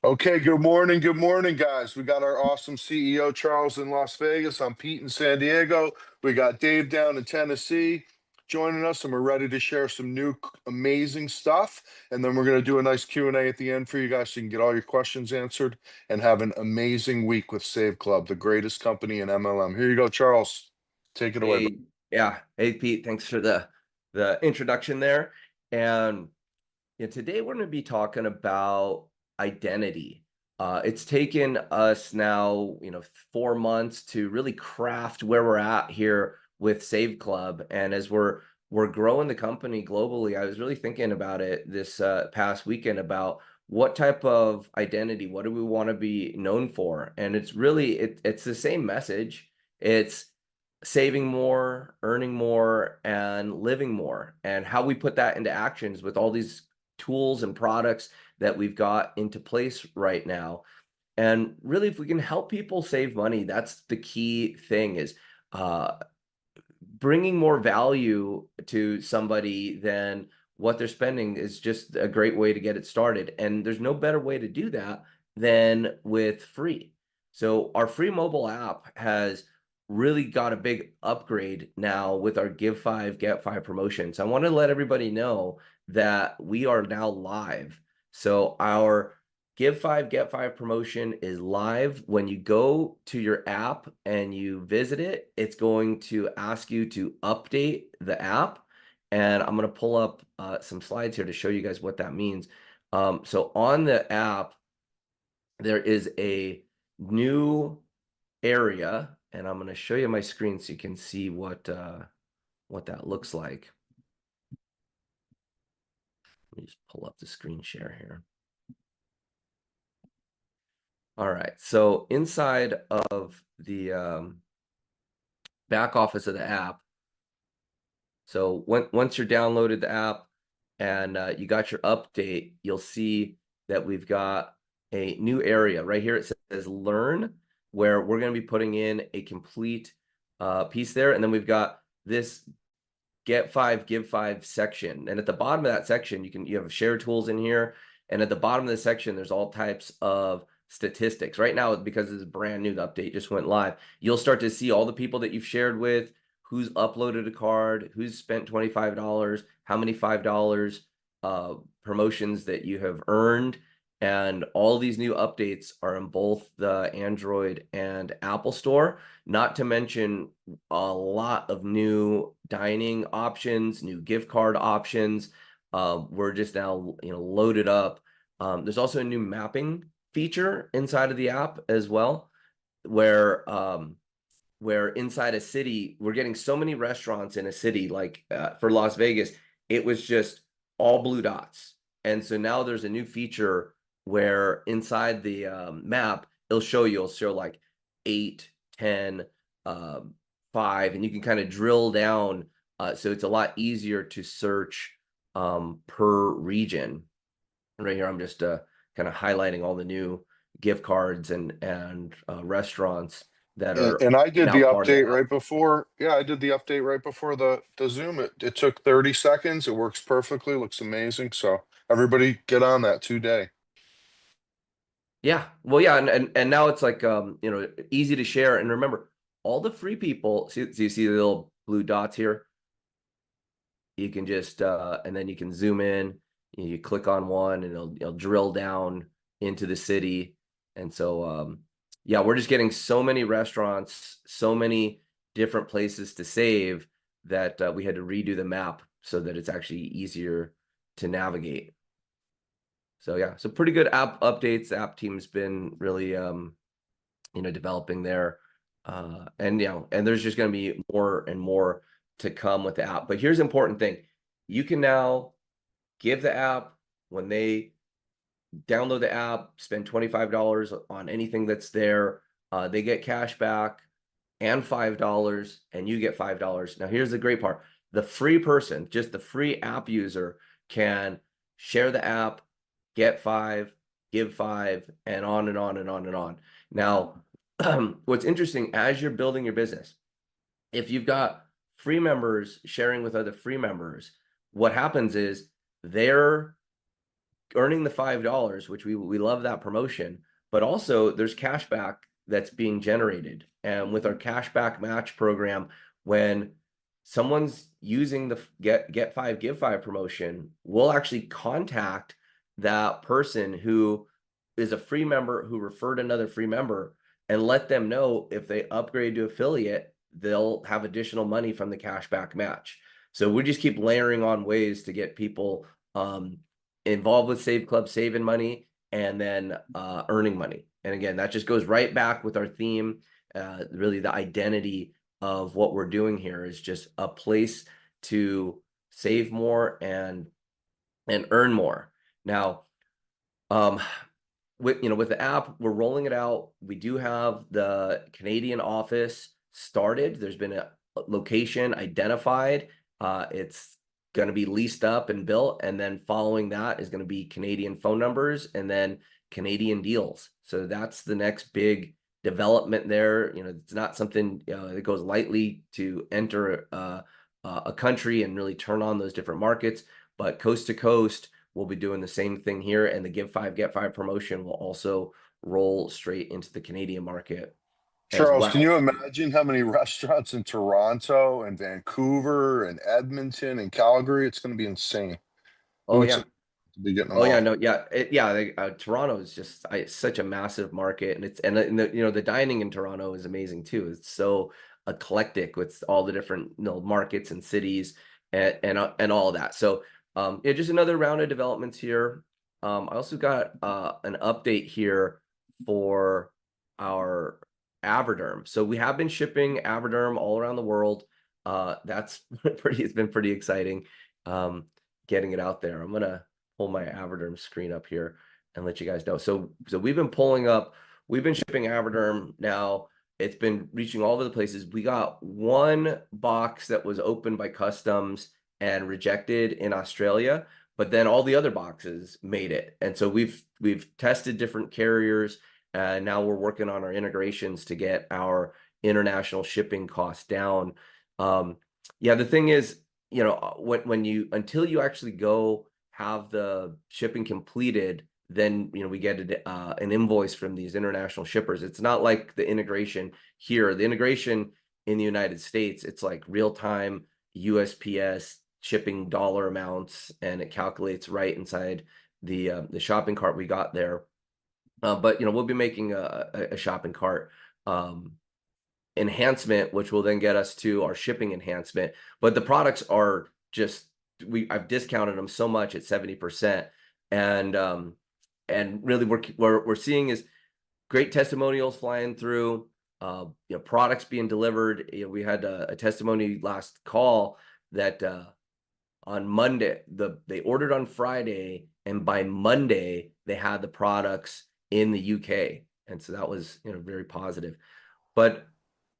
Okay, good morning, guys. We got our awesome CEO, Charles, in Las Vegas. I'm Pete in San Diego. We got Dave down in Tennessee joining us, and we're ready to share some new amazing stuff. And then we're going to do a nice Q&A at the end for you guys so you can get all your questions answered and have an amazing week with Save Club, the greatest company in MLM. Here you go, Charles. Take it away, bro. Hey, yeah. Hey, Pete, thanks for the introduction there. And today we're going to be talking about identity. It's taken us now, 4 months to really craft where we're at here with Save Club. And as we're growing the company globally, I was really thinking about it this past weekend about what type of identity, what do we want to be known for? And it's really it's the same message. It's saving more, earning more, and living more, and how we put that into actions with all these tools and products that we've got into place right now. And really, if we can help people save money, that's the key thing, is uh, bringing more value to somebody than what they're spending is just a great way to get it started. And there's no better way to do that than with free. So our free mobile app has really got a big upgrade now with our Give 5, Get 5 promotions. I want to let everybody know that we are now live. So our Give 5, Get 5 promotion is live. When you go to your app and you visit it, it's going to ask you to update the app. And I'm going to pull up some slides here to show you guys what that means. So on the app, there is a new area, and I'm going to show you my screen so you can see what that looks like. Let me just pull up the screen share here. All right, so inside of the back office of the app, so once you're downloaded the app and you got your update, you'll see that we've got a new area right here. It says Learn, where we're going to be putting in a complete piece there, and then we've got this Get 5, Give 5 section, and at the bottom of that section, you have share tools in here, and at the bottom of the section, there's all types of statistics. Right now, because it's brand new, the update just went live, you'll start to see all the people that you've shared with, who's uploaded a card, who's spent $25, how many $5 promotions that you have earned. And all these new updates are in both the Android and Apple Store, not to mention a lot of new dining options, new gift card options. We're just now, loaded up. There's also a new mapping feature inside of the app as well, where inside a city, we're getting so many restaurants in a city, like for Las Vegas, it was just all blue dots. And so now there's a new feature where inside the map, it'll show like 8, 10, 5, and you can kind of drill down. So it's a lot easier to search per region. Right here, I'm just kind of highlighting all the new gift cards and restaurants that are And I did now the part of the update app. right before. Yeah, I did the update right before the Zoom. It took 30 seconds. It works perfectly. Looks amazing. So everybody get on that today. Yeah, well, yeah, and now it's like easy to share. And remember, all the free people. See, so you see the little blue dots here. You can just and then you can zoom in. You click on one, and it'll drill down into the city. And so yeah, we're just getting so many restaurants, so many different places to save that we had to redo the map so that it's actually easier to navigate. So yeah, so pretty good app updates. The app team's been really developing there. And and there's just going to be more and more to come with the app. But here's the important thing. You can now give the app, when they download the app, spend $25 on anything that's there, they get cash back and $5, and you get $5. Now here's the great part. The free person, just the free app user, can share the app, get 5, give 5, and on and on and on and on. Now, what's interesting, as you're building your business, if you've got free members sharing with other free members, what happens is their earning the $5, which we love that promotion, but also there's cash back that's being generated. And with our cashback match program, when someone's using the get 5 give 5 promotion, we'll actually contact that person who is a free member who referred another free member and let them know if they upgrade to affiliate, they'll have additional money from the cashback match. So we just keep layering on ways to get people involved with Save Club, saving money, and then earning money. And again, that just goes right back with our theme. Really, the identity of what we're doing here is just a place to save more and earn more. Now, with the app, we're rolling it out. We do have the Canadian office started. There's been a location identified. It's going to be leased up and built, and then following that is going to be Canadian phone numbers and then Canadian deals. So that's the next big development there. It's not something that goes lightly to enter a country and really turn on those different markets, but coast to coast, we'll be doing the same thing here, and the Give 5 Get 5 promotion will also roll straight into the Canadian market as Charles, can well. you imagine how many restaurants in Toronto and Vancouver and Edmonton and Calgary? It's going to be insane. Oh Boots yeah. and to be getting them Oh yeah, all. no, yeah, Toronto is just such a massive market, and the dining in Toronto is amazing too. It's so eclectic with all the different markets and cities and all of that. So yeah, just another round of developments here. I also got an update here for our Averderm. So we have been shipping Averderm all around the world. That's it's been pretty exciting getting it out there. I'm gonna pull my Averderm screen up here and let you guys know. So we've been shipping Averderm now. It's been reaching all over the places. We got one box that was opened by customs and rejected in Australia, but then all the other boxes made it. And so we've tested different carriers, and now we're working on our integrations to get our international shipping costs down. Yeah, the thing is, until you actually go have the shipping completed, then we get an invoice from these international shippers. It's not like the integration here. The integration in the United States, it's like real-time USPS shipping dollar amounts, and it calculates right inside the shopping cart we got there. But we'll be making a shopping cart enhancement, which will then get us to our shipping enhancement. But the products are just I've discounted them so much at 70%, and really we're seeing is great testimonials flying through, products being delivered. We had a testimony last call that on Monday they ordered on Friday, and by Monday they had the products in the UK, and so that was very positive. But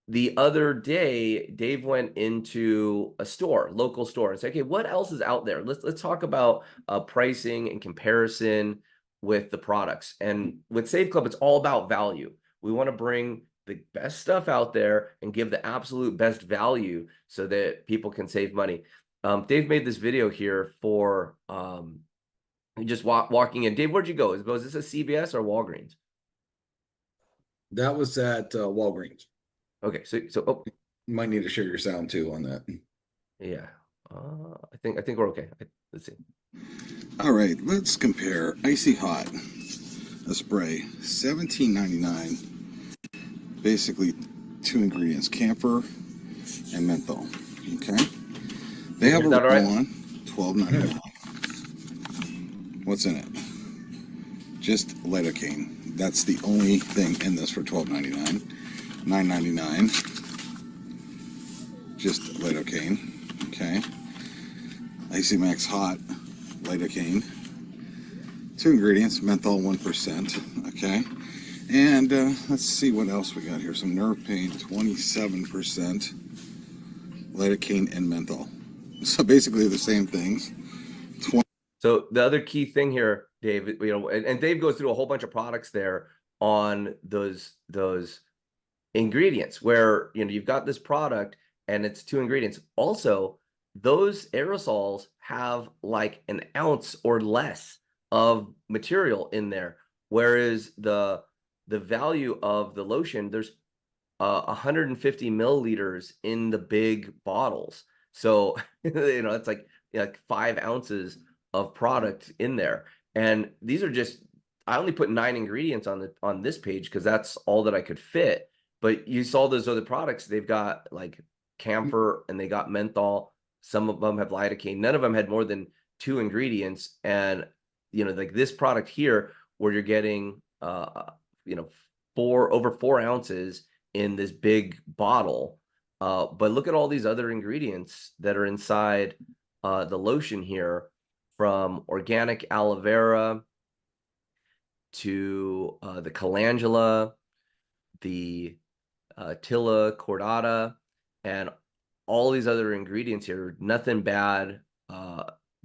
the other day, Dave went into a local store, and said, "Okay, what else is out there? Let's talk about pricing and comparison with the products." And with Save Club, it's all about value. We want to bring the best stuff out there and give the absolute best value so that people can save money. Dave made this video here for just walking in. Dave, where'd you go? Was this a CVS or Walgreens? That was at Walgreens. Okay, so You might need to share your sound too on that. yeah, I think we're okay. Let's see. All right, let's compare Icy Hot, a spray, $17.99. Basically, 2 ingredients: camphor and menthol. Okay, they have a That all right? roll on $12.99. What's in it? Just lidocaine. That's the only thing in this for $12.99. $9.99. Just lidocaine. Okay. Icy Max Hot lidocaine. 2 ingredients: menthol 1%. Okay. And let's see what else we got here. Some nerve pain, 27%. Lidocaine and menthol. So basically the same things. So the other key thing here, Dave, and Dave goes through a whole bunch of products there on those ingredients where you've got this product and it's 2 ingredients. Also, those aerosols have like an ounce or less of material in there. Whereas the value of the lotion, there's 150 milliliters in the big bottles. So, it's like 5 ounces of product in there. And these are just, I only put 9 ingredients on this page because that's all that I could fit. But you saw those other products, they've got like camphor and they got menthol. Some of them have lidocaine. None of them had more than 2 ingredients. And, like this product here, where you're getting, over 4 ounces in this big bottle. But look at all these other ingredients that are inside the lotion here, from organic aloe vera to the calendula, the Tilla cordata, and all these other ingredients here. Nothing bad.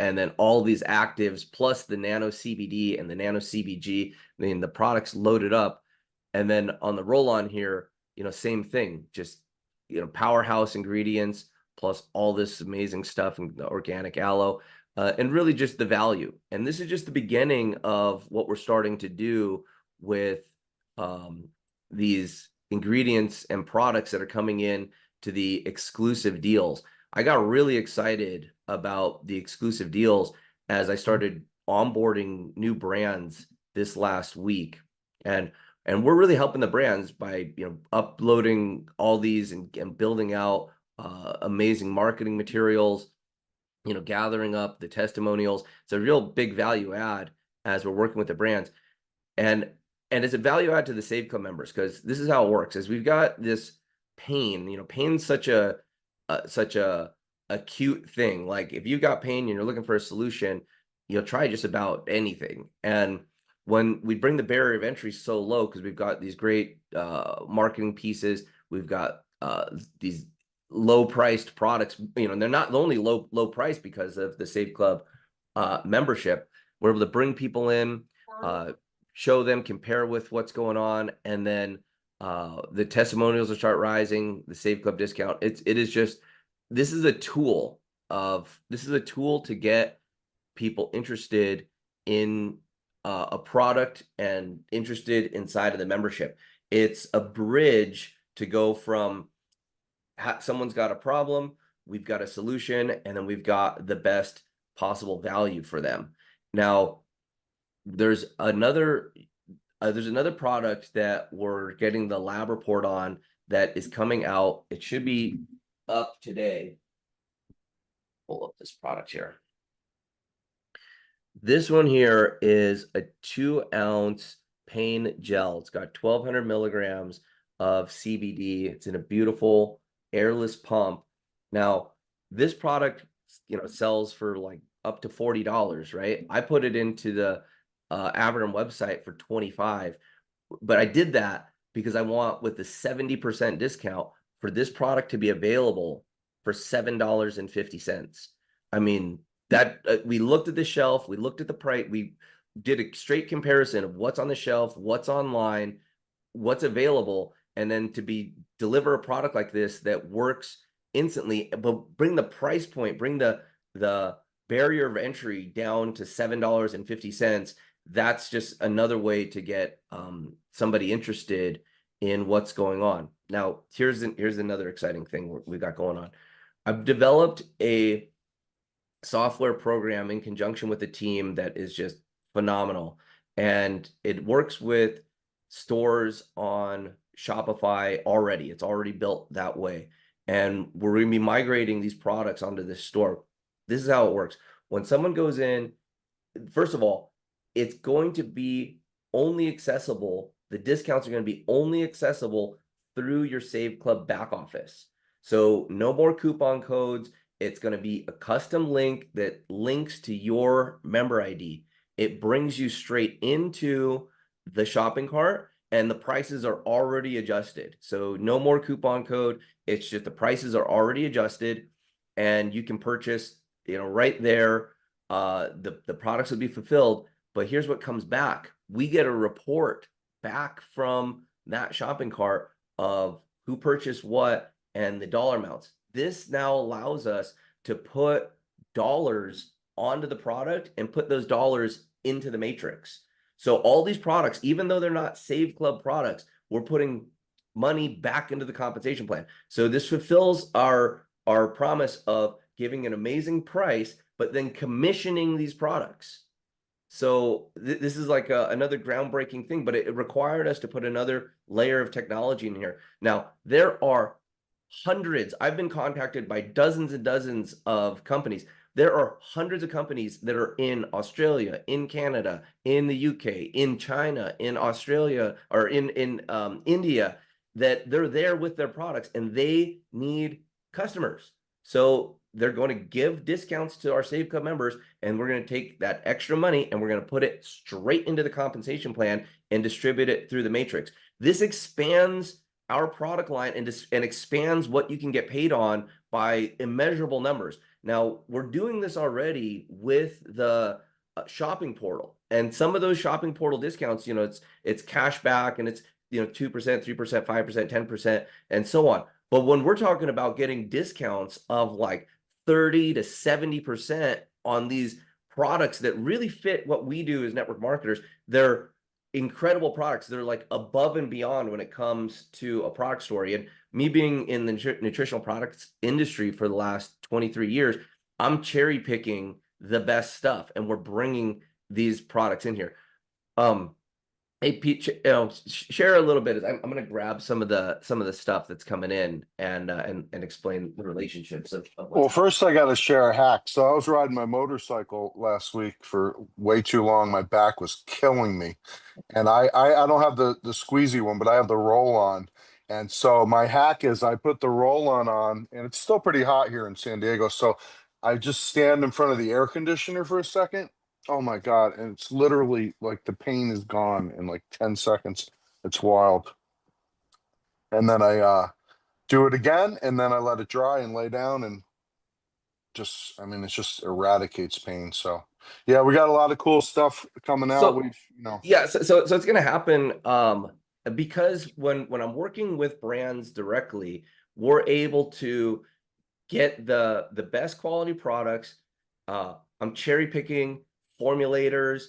And then all these actives plus the nano CBD and the nano CBG. I mean, the product's loaded up. And then on the roll-on here, same thing, just, powerhouse ingredients plus all this amazing stuff and the organic aloe, and really just the value. And this is just the beginning of what we're starting to do with these ingredients and products that are coming in to the exclusive deals. I got really excited about the exclusive deals as I started onboarding new brands this last week. And we're really helping the brands by, uploading all these and building out amazing marketing materials, gathering up the testimonials. It's a real big value add as we're working with the brands. And it's a value add to the Save Club members, because this is how it works. Is we've got this pain, pain's such a acute thing. Like if you've got pain and you're looking for a solution, you'll try just about anything. And when we bring the barrier of entry so low, because we've got these great marketing pieces, we've got these low priced products, and they're not only low price because of the Save Club membership. We're able to bring people in, show them, compare with what's going on, and then the testimonials will start rising, the Save Club discount. This is a tool to get people interested in a product and interested inside of the membership. It's a bridge to go from someone's got a problem, we've got a solution, and then we've got the best possible value for them. Now, there's another product that we're getting the lab report on that is coming out. It should be up today. Pull up this product here. This one here is a 2-ounce pain gel. It's got 1,200 milligrams of CBD. It's in a beautiful airless pump. Now, this product, sells for like up to $40, right? I put it into the Averdon website for $25, but I did that because I want, with the 70% discount, for this product to be available for $7.50. I mean, that we looked at the shelf, we looked at the price, we did a straight comparison of what's on the shelf, what's online, what's available, and then to deliver a product like this that works instantly, but bring the price point, bring the barrier of entry down to $7.50. That's just another way to get somebody interested in what's going on. Now, here's another exciting thing we got going on. I've developed a software program in conjunction with a team that is just phenomenal, and it works with stores on Shopify already. It's already built that way, and we're going to be migrating these products onto this store. This is how it works. When someone goes in, first of all, it's going to be only accessible, the discounts are going to be only accessible through your Save Club back office. So no more coupon codes. It's going to be a custom link that links to your member ID. It brings you straight into the shopping cart, and the prices are already adjusted. So no more coupon code. It's just the prices are already adjusted, and you can purchase, right there. The products will be fulfilled. But here's what comes back. We get a report back from that shopping cart of who purchased what and the dollar amounts. This now allows us to put dollars onto the product and put those dollars into the matrix. So all these products, even though they're not Save Club products, we're putting money back into the compensation plan. So this fulfills our promise of giving an amazing price, but then commissioning these products. So this is like another groundbreaking thing, but it required us to put another layer of technology in here. Now, there are hundreds. I've been contacted by dozens and dozens of companies. There are hundreds of companies that are in Australia, in Canada, in the UK, in China, in Australia, or in India, that they're there with their products and they need customers. So they're going to give discounts to our Save Club members, and we're going to take that extra money and we're going to put it straight into the compensation plan and distribute it through the matrix. This expands our product line and expands what you can get paid on by immeasurable numbers. Now, we're doing this already with the shopping portal, and some of those shopping portal discounts, it's cash back, and it's 2%, 3%, 5%, 10%, and so on. But when we're talking about getting discounts of like 30 to 70% on these products that really fit what we do as network marketers, they're incredible products. They're like above and beyond when it comes to a product story. And me being in the nutritional products industry for the last 23 years, I'm cherry picking the best stuff, and we're bringing these products in here. Hey Pete, share a little bit. I'm going to grab some of the stuff that's coming in and explain the relationships of Well, first I got to share a hack. So I was riding my motorcycle last week for way too long. My back was killing me, and I don't have the squeezy one, but I have the roll on. And so my hack is I put the roll on, and it's still pretty hot here in San Diego. So I just stand in front of the air conditioner for a second. Oh my God. And it's literally like the pain is gone in like 10 seconds. It's wild. And then I do it again, and then I let it dry and lay down, and it just eradicates pain. So yeah, we got a lot of cool stuff coming out. So yeah, so it's going to happen because when I'm working with brands directly, we're able to get the best quality products. I'm cherry picking formulators,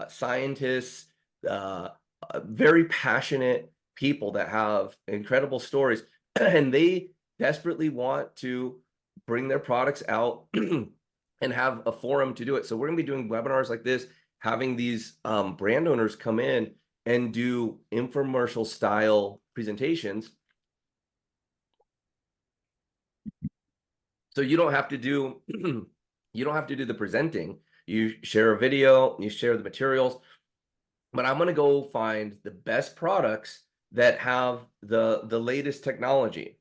scientists, very passionate people that have incredible stories, and they desperately want to bring their products out and have a forum to do it. So we're going to be doing webinars like this, having these brand owners come in and do infomercial style presentations. So you don't have to do the presenting. You share a video, you share the materials. But I'm going to go find the best products that have the latest technology.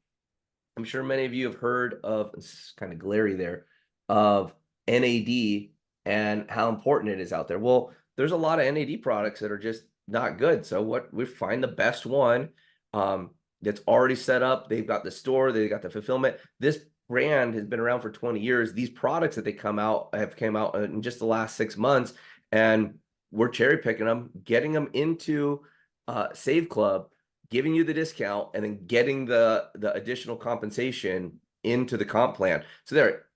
I'm sure many of you have heard of, it's kind of glary there, of NAD and how important it is out there. Well, there's a lot of NAD products that are just not good. So we find the best one that's already set up. They've got the store, they've got the fulfillment. This brand has been around for 20 years. These products that have came out in just the last 6 months, and we're cherry picking them, getting them into Save Club, giving you the discount, and then getting the additional compensation into the comp plan. So there,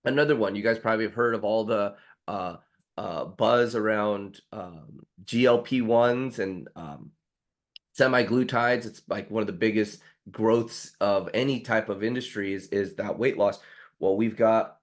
another one. You guys probably have heard of all the buzz around GLP-1s and semi-glutides. It's like one of the biggest growths of any type of industry is that weight loss. Well, we've got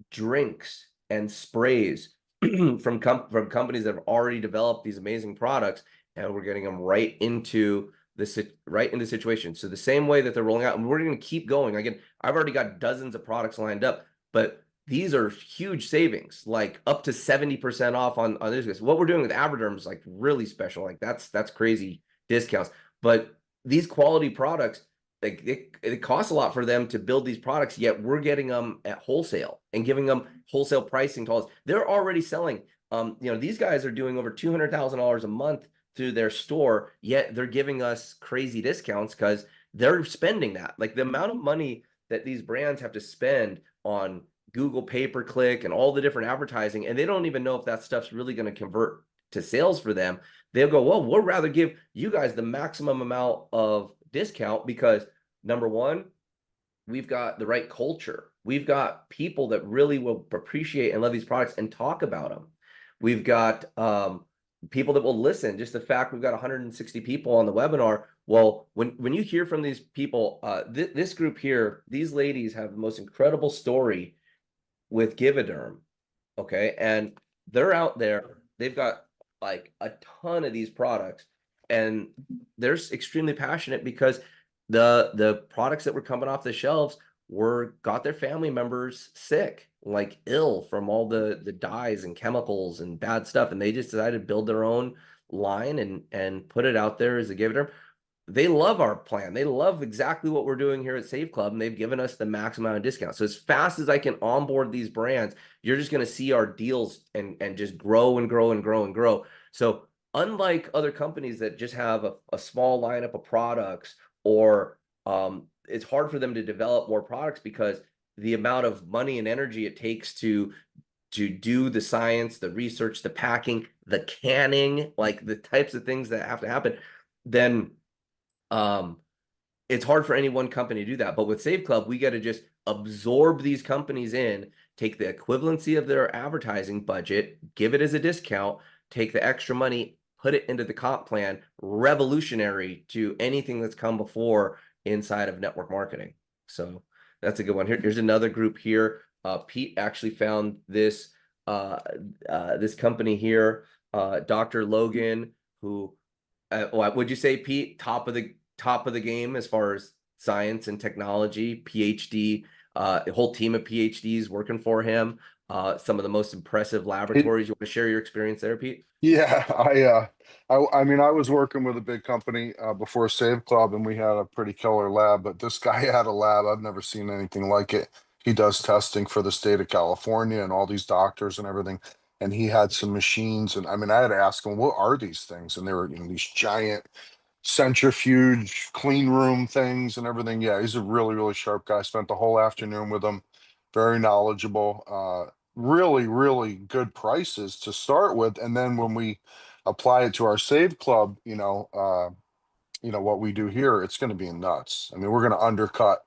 drinks and sprays from companies that have already developed these amazing products, and we're getting them right into the situation. So the same way that they're rolling out, and we're going to keep going. Again, I've already got dozens of products lined up, but these are huge savings, like up to 70% off on this. What we're doing with Aberderm is like really special. Like that's crazy discounts. But these quality products, like it costs a lot for them to build these products, yet we're getting them at wholesale and giving them wholesale pricing to us. They're already selling. These guys are doing over $200,000 a month through their store, yet they're giving us crazy discounts because they're spending that. Like the amount of money that these brands have to spend on Google pay-per-click and all the different advertising, and they don't even know if that stuff's really going to convert to sales for them. They'll go, well, we'll rather give you guys the maximum amount of discount because, number one, we've got the right culture. We've got people that really will appreciate and love these products and talk about them. We've got people that will listen. Just the fact we've got 160 people on the webinar. Well, when you hear from these people, this group here, these ladies have the most incredible story with Givaderm. Okay, and they're out there. They've got like a ton of these products, and they're extremely passionate because the products that were coming off the shelves got their family members sick, like ill from all the dyes and chemicals and bad stuff, and they just decided to build their own line and put it out there as a Givaderm. They love our plan. They love exactly what we're doing here at Save Club, and they've given us the max amount of discount. So as fast as I can onboard these brands, you're just going to see our deals and just grow and grow and grow and grow. So unlike other companies that just have a small lineup of products, or it's hard for them to develop more products because the amount of money and energy it takes to do the science, the research, the packing, the canning, like the types of things that have to happen, then it's hard for any one company to do that. But with Save Club, we got to just absorb these companies in, take the equivalency of their advertising budget, give it as a discount, take the extra money, put it into the comp plan, revolutionary to anything that's come before inside of network marketing. So that's a good one. Here's another group here. Pete actually found this this company here, Dr. Logan, who would you say, Pete, top of the game as far as science and technology, PhD, a whole team of PhDs working for him, some of the most impressive laboratories. You want to share your experience there, Pete? Yeah, I mean, I was working with a big company before Save Club, and we had a pretty killer lab. But this guy had a lab. I've never seen anything like it. He does testing for the state of California and all these doctors and everything. And he had some machines, and I mean, I had to ask him, "What are these things?" And they were, these giant centrifuge clean room things and everything. Yeah, he's a really, really sharp guy. Spent the whole afternoon with him. Very knowledgeable. Really, really good prices to start with. And then when we apply it to our Save Club, what we do here, it's going to be nuts. I mean, we're going to undercut.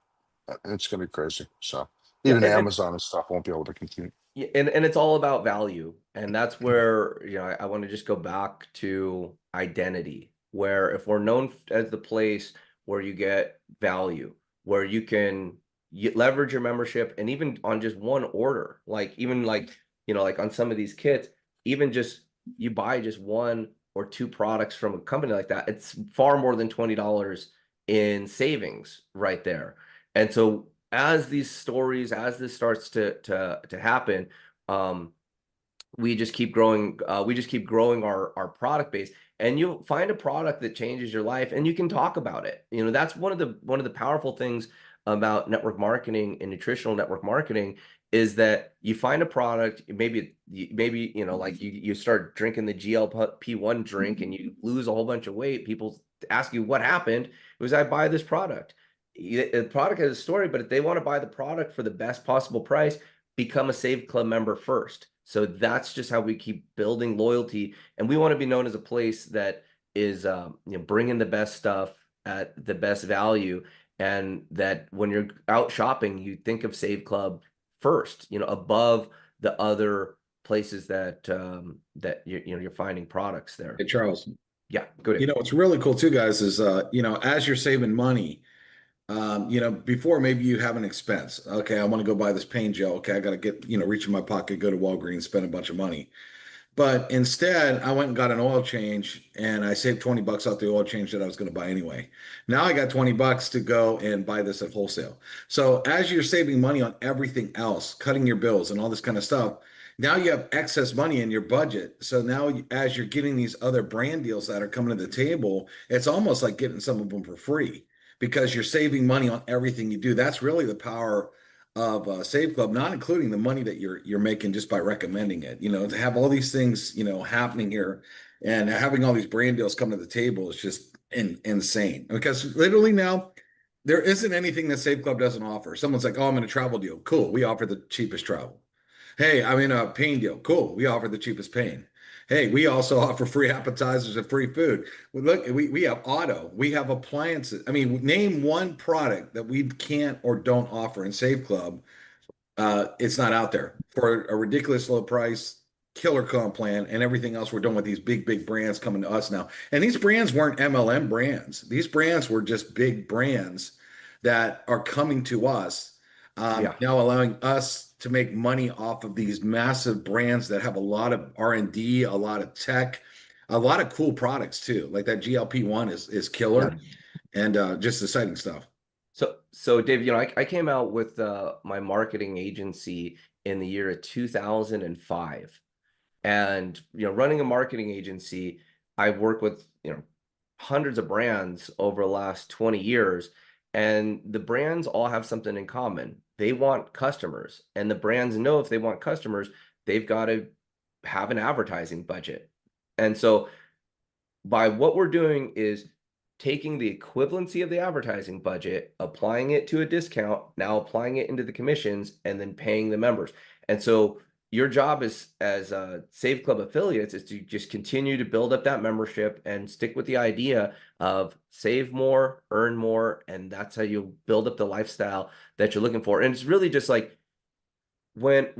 It's going to be crazy. So Yeah, even Amazon and stuff won't be able to compete. yeah, and it's all about value, and that's where I want to just go back to identity, where if we're known as the place where you get value, where you can leverage your membership, and even on just one order, like even like like on some of these kits, even just you buy just one or two products from a company like that, it's far more than $20 in savings right there. And so as these stories, as this starts to happen, we just keep growing. We just keep growing our product base, and you'll find a product that changes your life, and you can talk about it. That's one of the powerful ththings about network marketing and nutritional network marketing is that you find a product, maybe like you start drinking the GLP-1 drink and you lose a whole bunch of weight. People ask you what happened. It was, I buy this product. The product has a story, but if they want to buy the product for the best possible price, become a Save Club member first. So that's just how we keep building loyalty, and we want to be known as a place that is bringing the best stuff at the best value, and that when you're out shopping, you think of Save Club first, above the other places that that you're finding products there. Hey, Charles. Yeah, go ahead. What's really cool too, guys, is as you're saving money, before maybe you have an expense. Okay, I want to go buy this pain gel. Okay, I got to get, reach in my pocket, go to Walgreens, spend a bunch of money. But instead, I went and got an oil change and I saved 20 bucks off the oil change that I was going to buy anyway. Now I got 20 bucks to go and buy this at wholesale. So as you're saving money on everything else, cutting your bills and all this kind of stuff, now you have excess money in your budget. So now as you're getting these other brand deals that are coming to the table, it's almost like getting some of them for free because you're saving money on everything you do. That's really the power of Save Club, not including the money that you're making just by recommending it. To have all these things happening here and having all these brand deals come to the table is just insane, because literally now there isn't anything that Save Club doesn't offer. Someone's like, "Oh, I'm in a travel deal." Cool, we offer the cheapest travel. Hey, I'm in a pain deal. Cool, we offer the cheapest pain. Hey, we also offer free appetizers and free food. Look, we have auto, we have appliances. I mean, name one product that we can't or don't offer in Save Club. It's not out there for a ridiculous low price. killer comp plan, and everything else we're doing with these big brands coming to us now. And these brands weren't MLM brands. These brands were just big brands that are coming to us, Yeah. now allowing us to make money off of these massive brands that have a lot of R&D, a lot of tech, a lot of cool products too. Like that GLP-1 is killer, Yeah. and just exciting stuff. So Dave, I came out with my marketing agency in the year of 2005. And, running a marketing agency, I've worked with, hundreds of brands over the last 20 years, and the brands all have something in common. They want customers, and the brands know if they want customers, they've got to have an advertising budget. And so by what we're doing is taking the equivalency of the advertising budget, applying it to a discount, now applying it into the commissions, and then paying the members. And so your job as Save Club affiliates is to just continue to build up that membership and stick with the idea of save more, earn more, and that's how you build up the lifestyle that you're looking for. And it's really just like when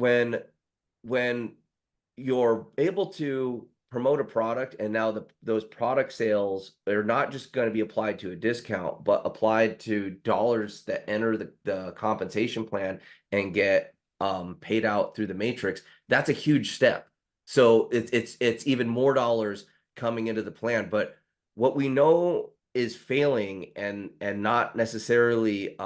you're able to promote a product, and now those product sales are not just going to be applied to a discount, but applied to dollars that enter the compensation plan and get paid out through the matrix. That's a huge step. So it's even more dollars coming into the plan. But what we know is failing and not necessarily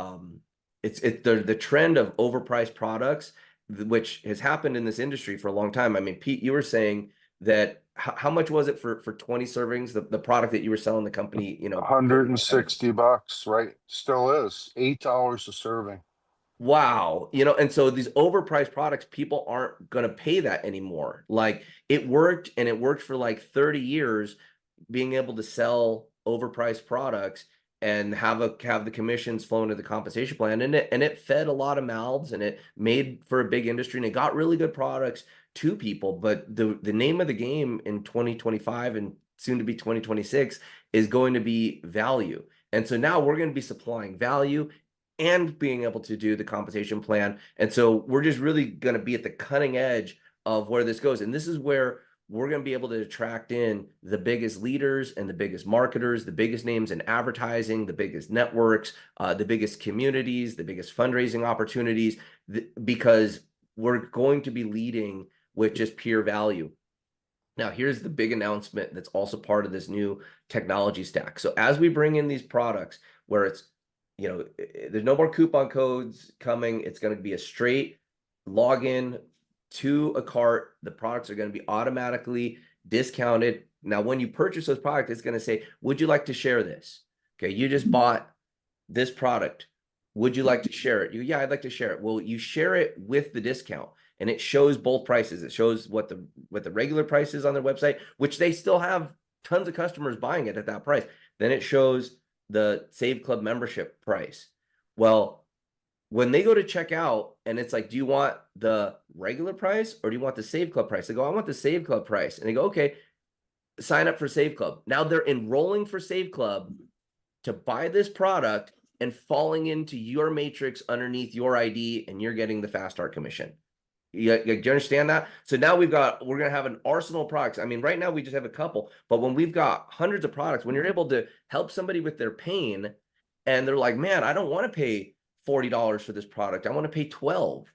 it's the trend of overpriced products, which has happened in this industry for a long time. I mean, Pete, you were saying that how much was it for 20 servings, the product that you were selling the company, 160 bucks, right? Still is $8 a serving. Wow. And so these overpriced products, people aren't going to pay that anymore. Like it worked, and it worked for like 30 years, being able to sell overpriced products and have the commissions flow into the compensation plan. And it fed a lot of mouths, and it made for a big industry, and it got really good products to people. But the name of the game in 2025 and soon to be 2026 is going to be value. And so now we're going to be supplying value and being able to do the compensation plan. And so we're just really going to be at the cutting edge of where this goes. And this is where we're going to be able to attract in the biggest leaders and the biggest marketers, the biggest names in advertising, the biggest networks, the biggest communities, the biggest fundraising opportunities, because we're going to be leading with just pure value. Now, here's the big announcement that's also part of this new technology stack. So as we bring in these products where it's, there's no more coupon codes coming. It's going to be a straight login to a cart. The products are going to be automatically discounted. Now, when you purchase those products, it's going to say, would you like to share this? Okay, you just bought this product. Would you like to share it? Yeah, I'd like to share it. Well, you share it with the discount, and it shows both prices. It shows what the regular price is on their website, which they still have tons of customers buying it at that price. Then it shows the Save Club membership price. Well, when they go to check out and it's like, do you want the regular price or do you want the Save Club price? They go, I want the Save Club price. And they go, okay, sign up for Save Club. Now they're enrolling for Save Club to buy this product and falling into your matrix underneath your ID, and you're getting the fast start commission. Do you understand that? So now we're going to have an arsenal of products. I mean, right now we just have a couple, but when we've got hundreds of products, when you're able to help somebody with their pain and they're like, man, I don't want to pay $40 for this product. I want to pay $12.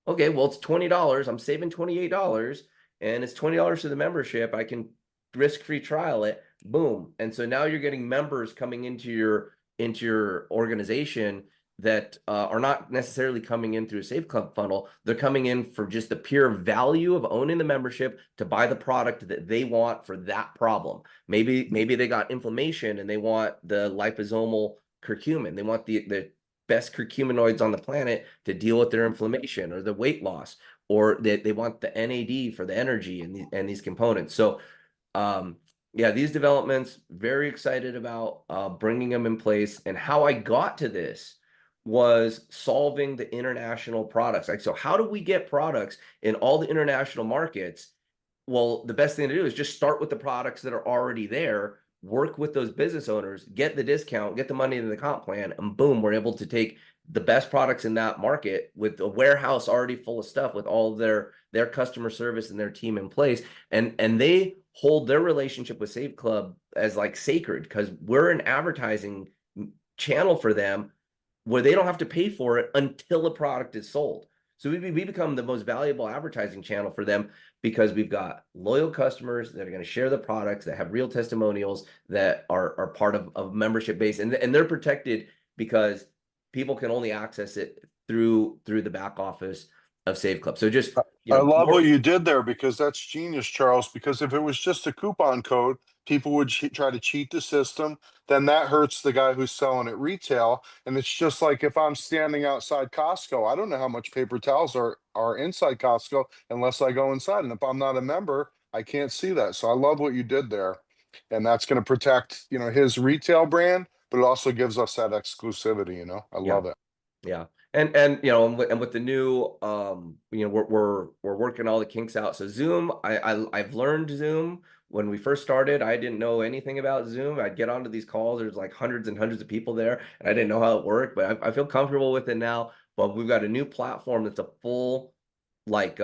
Okay, well, it's $20. I'm saving $28, and it's $20 to the membership. I can risk-free trial it. Boom. And so now you're getting members coming into your organization that are not necessarily coming in through a Save Club funnel. They're coming in for just the pure value of owning the membership to buy the product that they want for that problem. Maybe they got inflammation and they want the liposomal curcumin. They want the best curcuminoids on the planet to deal with their inflammation or the weight loss, or they want the NAD for the energy and these components. So yeah, these developments, very excited about bringing them in place. And how I got to this was solving the international products. Like, so how do we get products in all the international markets? Well, the best thing to do is just start with the products that are already there, work with those business owners, get the discount, get the money into the comp plan, and boom, we're able to take the best products in that market with a warehouse already full of stuff with all their customer service and their team in place. And they hold their relationship with Save Club as like sacred, because we're an advertising channel for them where they don't have to pay for it until a product is sold. So we become the most valuable advertising channel for them, because we've got loyal customers that are going to share the products, that have real testimonials, that are part of membership base, and they're protected because people can only access it through the back office of Save Club. So just, I love what you did there, because that's genius, Charles. Because if it was just a coupon code, people would try to cheat the system. Then that hurts the guy who's selling at retail. And it's just like if I'm standing outside Costco, I don't know how much paper towels are inside Costco unless I go inside. And if I'm not a member, I can't see that. So I love what you did there. And that's going to protect, his retail brand, but it also gives us that exclusivity, I love it. Yeah. And and with the new we're working all the kinks out. So Zoom, I've learned Zoom. When we first started, I didn't know anything about Zoom. I'd get onto these calls, there's like hundreds and hundreds of people there, and I didn't know how it worked, but I feel comfortable with it now. But we've got a new platform that's a full like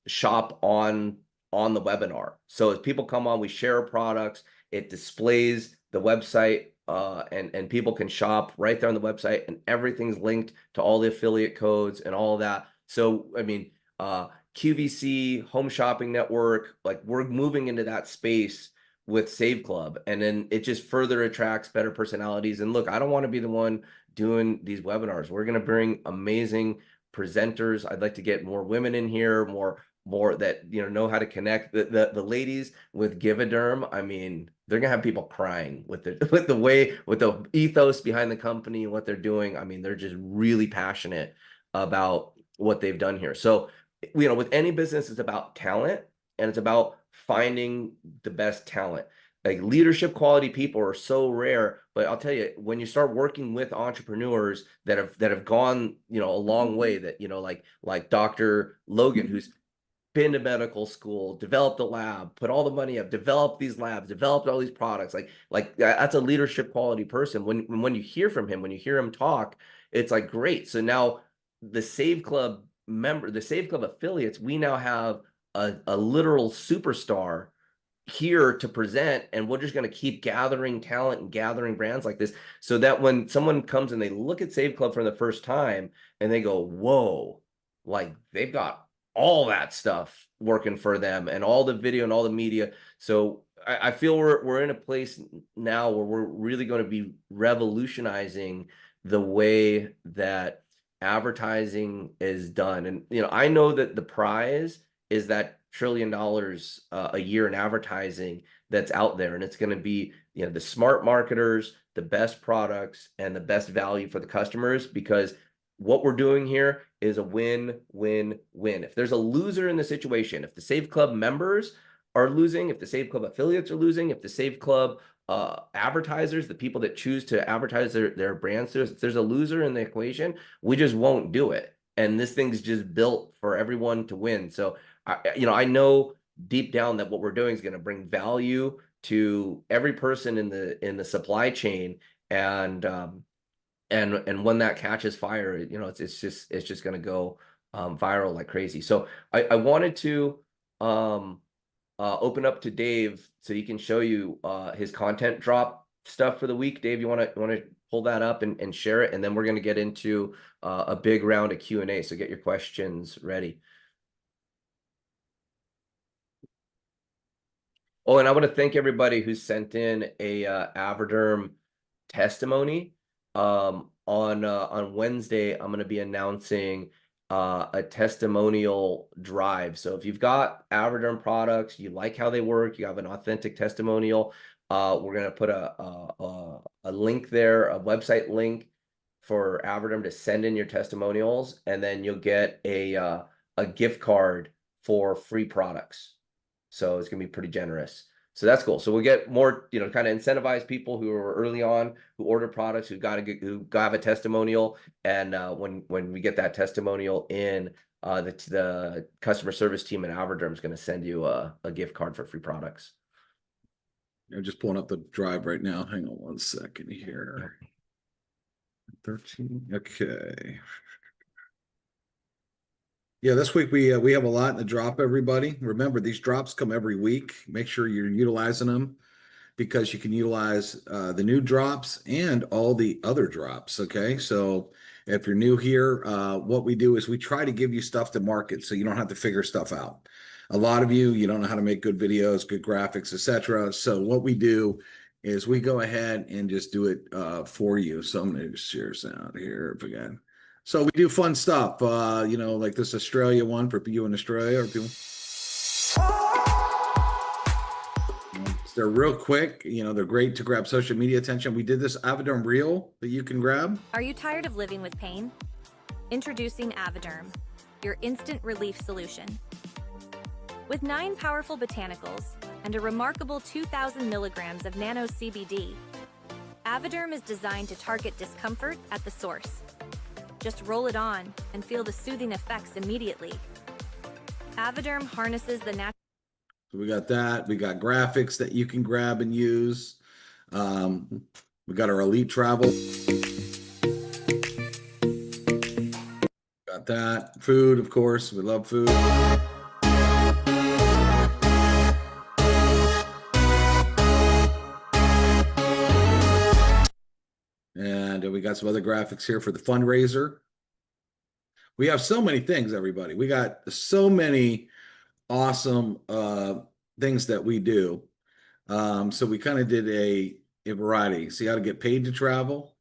shop on the webinar. So as people come on, we share products, it displays the website, and people can shop right there on the website, and everything's linked to all the affiliate codes and all of that. So I mean, QVC, Home Shopping Network, like we're moving into that space with Save Club, and then it just further attracts better personalities. And look, I don't want to be the one doing these webinars. We're going to bring amazing presenters. I'd like to get more women in here, more that know how to connect. The ladies with Givaderm, I mean, they're gonna have people crying with the ethos behind the company and what they're doing. I mean, they're just really passionate about what they've done here. So with any business, it's about talent, and it's about finding the best talent. Like leadership quality people are so rare, but I'll tell you, when you start working with entrepreneurs that have gone a long way, that like Dr. Logan, who's been to medical school, developed a lab, put all the money up, developed these labs, developed all these products. Like that's a leadership quality person. When you hear from him, when you hear him talk, it's like great. So now the Save Club affiliates, we now have a literal superstar here to present, and we're just going to keep gathering talent and gathering brands like this, so that when someone comes and they look at Save Club for the first time and they go, whoa, like they've got all that stuff working for them, and all the video and all the media. So I feel we're in a place now where we're really going to be revolutionizing the way that advertising is done. And I know that the prize is that $1 trillion a year in advertising that's out there, and it's going to be the smart marketers, the best products, and the best value for the customers, because what we're doing here is a win-win-win. If there's a loser in the situation, if the Save Club members are losing, if the Save Club affiliates are losing, if the Save Club advertisers, the people that choose to advertise their brands to us, if there's a loser in the equation, we just won't do it. And this thing's just built for everyone to win. So I know deep down that what we're doing is going to bring value to every person in the supply chain, and when that catches fire, it's just going to go viral like crazy. So I wanted to open up to Dave so he can show you his content drop stuff for the week. Dave, you want to pull that up and share it, and then we're going to get into a big round of Q&A. So get your questions ready. Oh, and I want to thank everybody who sent in a Averderm testimony. On Wednesday, I'm going to be announcing a testimonial drive. So if you've got Averderm products, you like how they work, you have an authentic testimonial, we're going to put a link there, a website link for Averderm to send in your testimonials, and then you'll get a gift card for free products. So it's going to be pretty generous. So that's cool. So we'll get more, kind of incentivize people who are early on, who order products, who have a testimonial. And when we get that testimonial in, the customer service team at Averderm is going to send you a gift card for free products. I'm just pulling up the drive right now. Hang on one second here. 13. Okay. Yeah, this week we have a lot in the drop, everybody. Remember, these drops come every week. Make sure you're utilizing them because you can utilize the new drops and all the other drops. Okay, so if you're new here, what we do is we try to give you stuff to market so you don't have to figure stuff out. A lot of you don't know how to make good videos, good graphics, etc. So what we do is we go ahead and just do it for you. So I'm going to just share this out here again. So we do fun stuff, like this Australia one for you in Australia or people. They're real quick. They're great to grab social media attention. We did this Avoderm reel that you can grab. Are you tired of living with pain? Introducing Avoderm, your instant relief solution. With 9 powerful botanicals and a remarkable 2,000 milligrams of nano CBD, Avoderm is designed to target discomfort at the source. Just roll it on and feel the soothing effects immediately. Avoderm harnesses the natural. So we got that. We got graphics that you can grab and use. We got our elite travel. Got that. Food, of course. We love food. And we got some other graphics here for the fundraiser. We have so many things, everybody. We got so many awesome things that we do. So we kind of did a variety. See how to get paid to travel.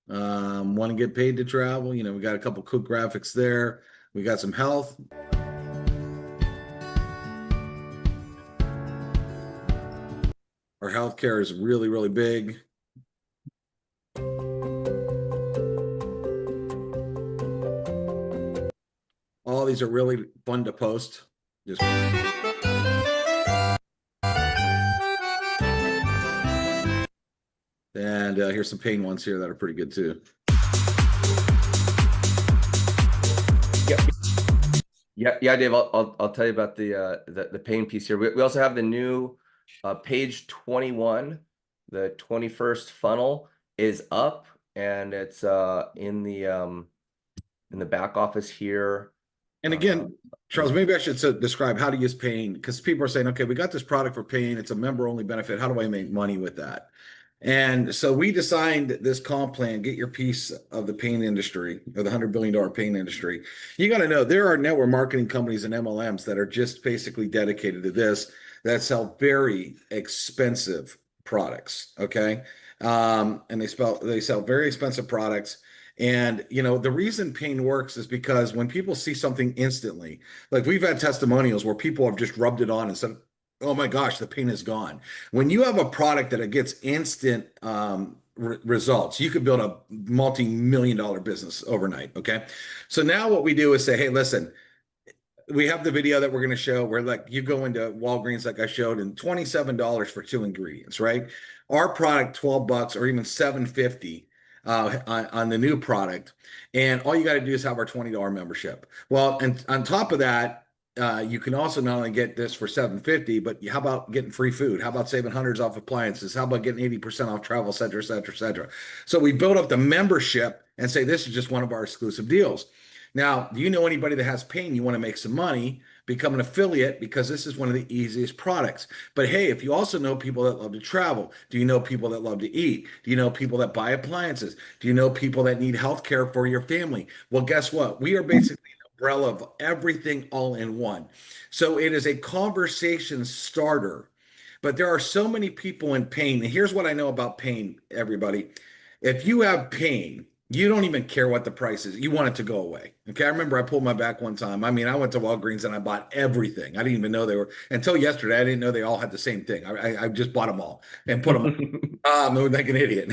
Want to get paid to travel. We got a couple cool graphics there. We got some health. Our healthcare is really, really big. All these are really fun to post. Just and here's some pain ones here that are pretty good too. Yeah, Dave. I'll tell you about the pain piece here. We also have the new page 21. The 21st funnel is up, and it's in the back office here. And again, Charles, maybe I should describe how to use pain, because people are saying, okay, we got this product for pain. It's a member-only benefit. How do I make money with that? And so we designed this comp plan, get your piece of the pain industry, or the $100 billion pain industry. You got to know there are network marketing companies and MLMs that are just basically dedicated to this, that sell very expensive products. Okay. And they sell very expensive products. And, the reason pain works is because when people see something instantly, like we've had testimonials where people have just rubbed it on and said, oh my gosh, the pain is gone. When you have a product that it gets instant results, you could build a multi-million-dollar business overnight. Okay. So now what we do is say, hey, listen, we have the video that we're going to show where like you go into Walgreens, like I showed, and $27 for 2 ingredients, right? Our product, $12 or even $7.50 on the new product. And all you got to do is have our $20 membership. Well, and on top of that, you can also not only get this for $7.50, but how about getting free food? How about saving hundreds off appliances? How about getting 80% off travel, et cetera, et cetera, et cetera? So we build up the membership and say, this is just one of our exclusive deals. Now, do you know anybody that has pain? You want to make some money, become an affiliate, because this is one of the easiest products. But hey, if you also know people that love to travel, do you know people that love to eat? Do you know people that buy appliances? Do you know people that need health care for your family? Well, guess what? We are basically an umbrella of everything all in one. So it is a conversation starter. But there are so many people in pain. And here's what I know about pain, everybody. If you have pain, you don't even care what the price is. You want it to go away. Okay. I remember I pulled my back one time. I mean, I went to Walgreens and I bought everything. I didn't even know they were, until yesterday, I didn't know they all had the same thing. I just bought them all and put them on. Like an idiot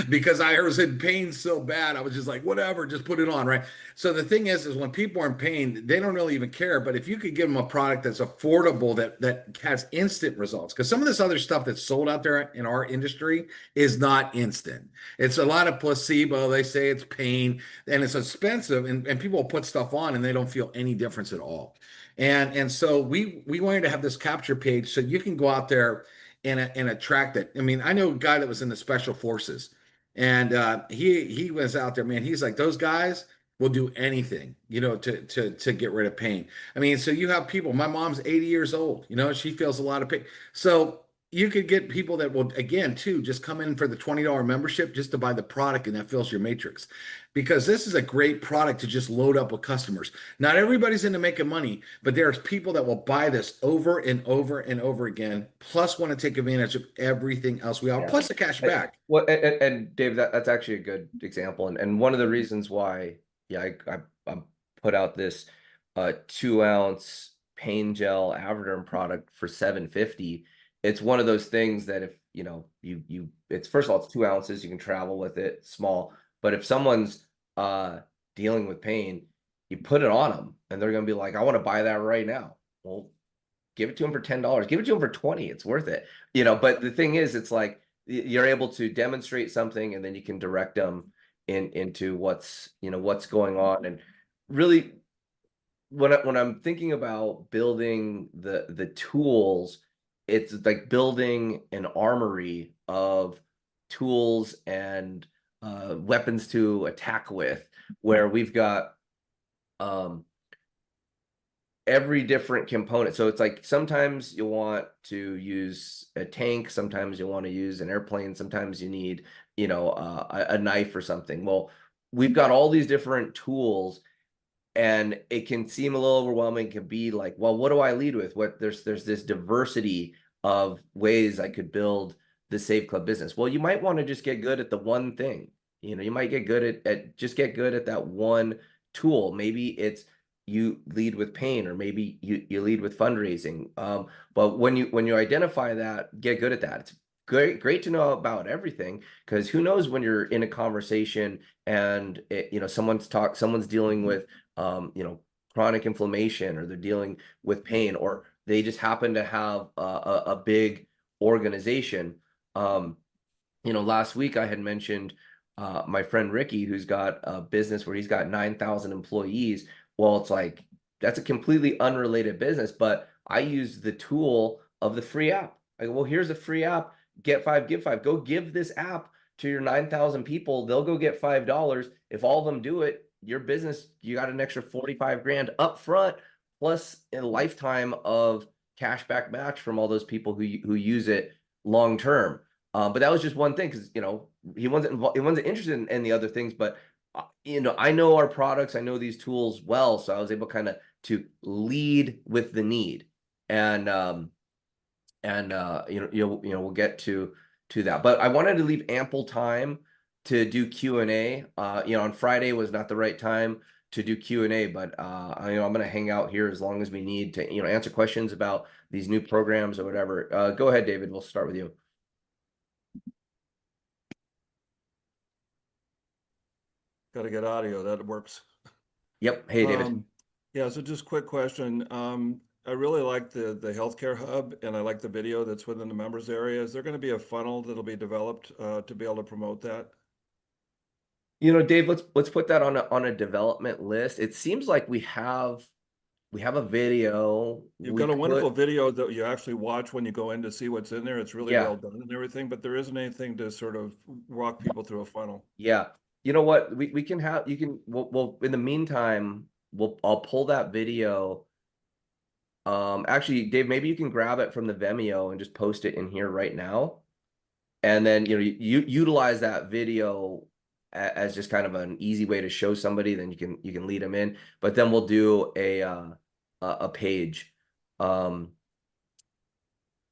because I was in pain so bad. I was just like, whatever, just put it on. Right. So the thing is when people are in pain, they don't really even care. But if you could give them a product that's affordable, that has instant results, because some of this other stuff that's sold out there in our industry is not instant. It's a lot of placebo. They say it's pain and it's expensive, and people put stuff on and they don't feel any difference at all. And so we wanted to have this capture page so you can go out there and attract it. I mean, I know a guy that was in the special forces, And he was out there, man. He's like, those guys will do anything, you know, to get rid of pain. I mean, so you have people. My mom's 80 years old. You know, she feels a lot of pain. So you could get people that will, again, too, just come in for the $20 membership just to buy the product, and that fills your matrix. Because this is a great product to just load up with customers. Not everybody's into making money, but there's people that will buy this over and over and over again, plus want to take advantage of everything else we offer, Yeah. plus the cash back. Well, and Dave, that's actually a good example, and one of the reasons why, yeah, I put out this 2-ounce pain gel Avoderm product for $7.50. It's one of those things that if you know it's, first of all, it's 2 ounces, you can travel with it, small. But if someone's dealing with pain, you put it on them, and they're gonna be like, I want to buy that right now. Well, give it to them for $10. Give it to them for 20. It's worth it, you know. But the thing is, it's like you're able to demonstrate something, and then you can direct them into what's, you know, what's going on. And really, when I'm thinking about building the tools, it's like building an armory of tools and weapons to attack with, where we've got every different component. So it's like sometimes you want to use a tank, sometimes you want to use an airplane, sometimes you need, you know, a knife or something. Well, we've got all these different tools, and it can seem a little overwhelming. It can be like, well, what do I lead with? What there's this diversity of ways I could build the Save Club business. Well, you might want to just get good at the one thing. You know, you might get good at just get good at that one tool. Maybe it's you lead with pain, or maybe you lead with fundraising. But when you identify that, get good at that. It's great to know about everything, because who knows when you're in a conversation and you know, someone's dealing with you know, chronic inflammation, or they're dealing with pain, or they just happen to have a big organization. You know, last week I had mentioned my friend Ricky, who's got a business where he's got 9,000 employees. Well, it's like, that's a completely unrelated business, but I use the tool of the free app. I go, well, here's a free app, get 5, give 5. Go give this app to your 9,000 people. They'll go get $5. If all of them do it, your business, you got an extra 45 grand up front, plus a lifetime of cashback match from all those people who use it long term. But that was just one thing, because, you know, he wasn't interested in the other things. But you know, I know our products, I know these tools well, so I was able kind of to lead with the need. And you know, we'll get to that. But I wanted to leave ample time to do Q&A. You know, on Friday was not the right time to do Q&A, but you know, I'm going to hang out here as long as we need to, you know, answer questions about these new programs or whatever. Go ahead, David. We'll start with you. Got to get audio. That works. Yep. Hey, David. Yeah. So just quick question. I really like the healthcare hub, and I like the video that's within the members area. Is there going to be a funnel that'll be developed to be able to promote that? You know, Dave, let's put that on a development list. It seems like we have a video. You've got a wonderful video that you actually watch when you go in to see what's in there. It's really well done and everything, but there isn't anything to sort of walk people through a funnel. Yeah. You know what? We can have, we'll in the meantime, I'll pull that video. Actually, Dave, maybe you can grab it from the Vimeo and just post it in here right now. And then, you know, you utilize that video as just kind of an easy way to show somebody, then you can lead them in. But then we'll do a page. Yeah,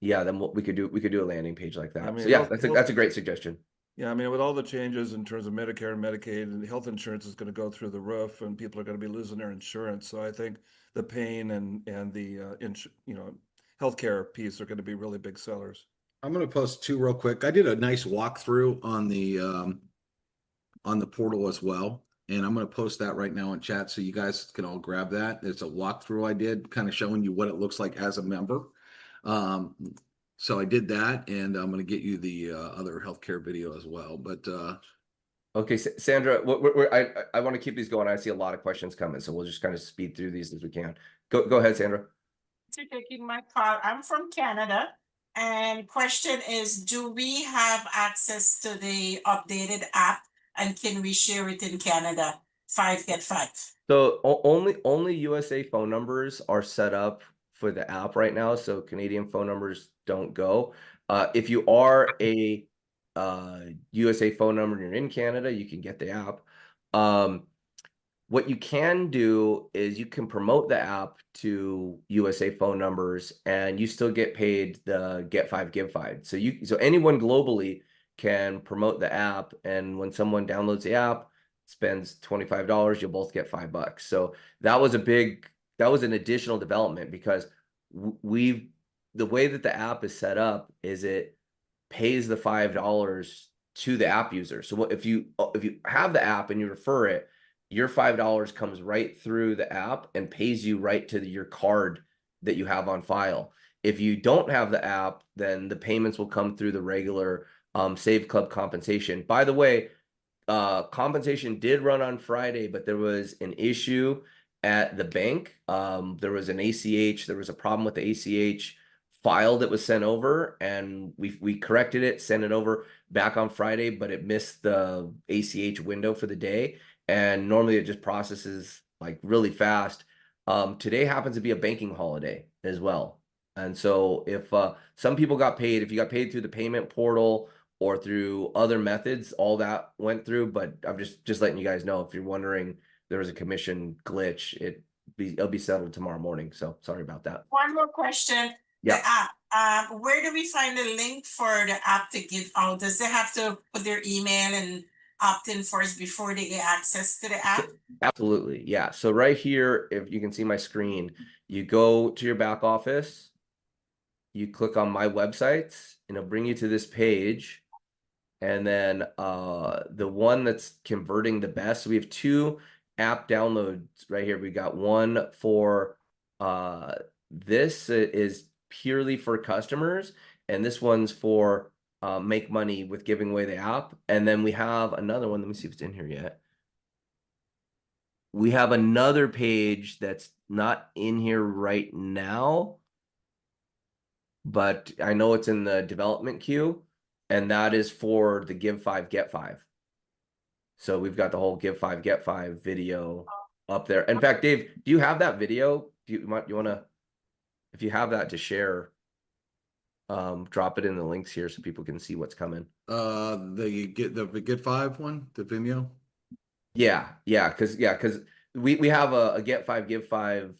then we could do a landing page like that. I mean, so yeah, that's a great suggestion. Yeah, I mean, with all the changes in terms of Medicare and Medicaid, and health insurance is going to go through the roof, and people are going to be losing their insurance. So I think the pain and the you know, healthcare piece are going to be really big sellers. I'm going to post 2 real quick. I did a nice walkthrough on the portal as well, and I'm going to post that right now in chat so you guys can all grab that. It's a walkthrough I did, kind of showing you what it looks like as a member. So I did that, and I'm going to get you the other healthcare video as well. But okay, Sandra, I want to keep these going. I see a lot of questions coming, so we'll just kind of speed through these as we can. Go ahead, Sandra. To taking my call. I'm from Canada. And question is, do we have access to the updated app and can we share it in Canada? 5 get 5. So only USA phone numbers are set up for the app right now, so Canadian phone numbers don't go. If you are a USA phone number and you're in Canada, you can get the app. What you can do is you can promote the app to USA phone numbers and you still get paid the get 5 give 5. So anyone globally can promote the app, and when someone downloads the app, spends $25, you'll both get $5. So that was an additional development because the way that the app is set up is it pays the $5 to the app user. So if you have the app and you refer it, your $5 comes right through the app and pays you right to your card that you have on file. If you don't have the app, then the payments will come through the regular Save Club compensation. By the way, compensation did run on Friday, but there was an issue at the bank. There was an ACH. There was a problem with the ACH file that was sent over, and we corrected it, sent it over back on Friday, but it missed the ACH window for the day. And normally it just processes like really fast. Today happens to be a banking holiday as well. And so if some people got paid, if you got paid through the payment portal or through other methods, all that went through. But I'm just letting you guys know, if you're wondering, there was a commission glitch. It'll be settled tomorrow morning. So sorry about that. One more question. Yeah. The app. Where do we find the link for the app to give out? Does they have to put their email and opt in first before they get access to the app? Absolutely. Yeah. So right here, if you can see my screen, you go to your back office, you click on my websites, and it'll bring you to this page. And then the one that's converting the best, so we have 2 app downloads right here. We got one for this is purely for customers, and this one's for make money with giving away the app. And then we have another one. Let me see if it's in here yet. We have another page that's not in here right now, but I know it's in the development queue, and that is for the give 5 get 5. So we've got the whole give 5 get 5 video up there. In fact, Dave, do you have that video? You want to, if you have that to share, drop it in the links here so people can see what's coming. The get 5 one, the Vimeo. Yeah, because we have a get 5 give 5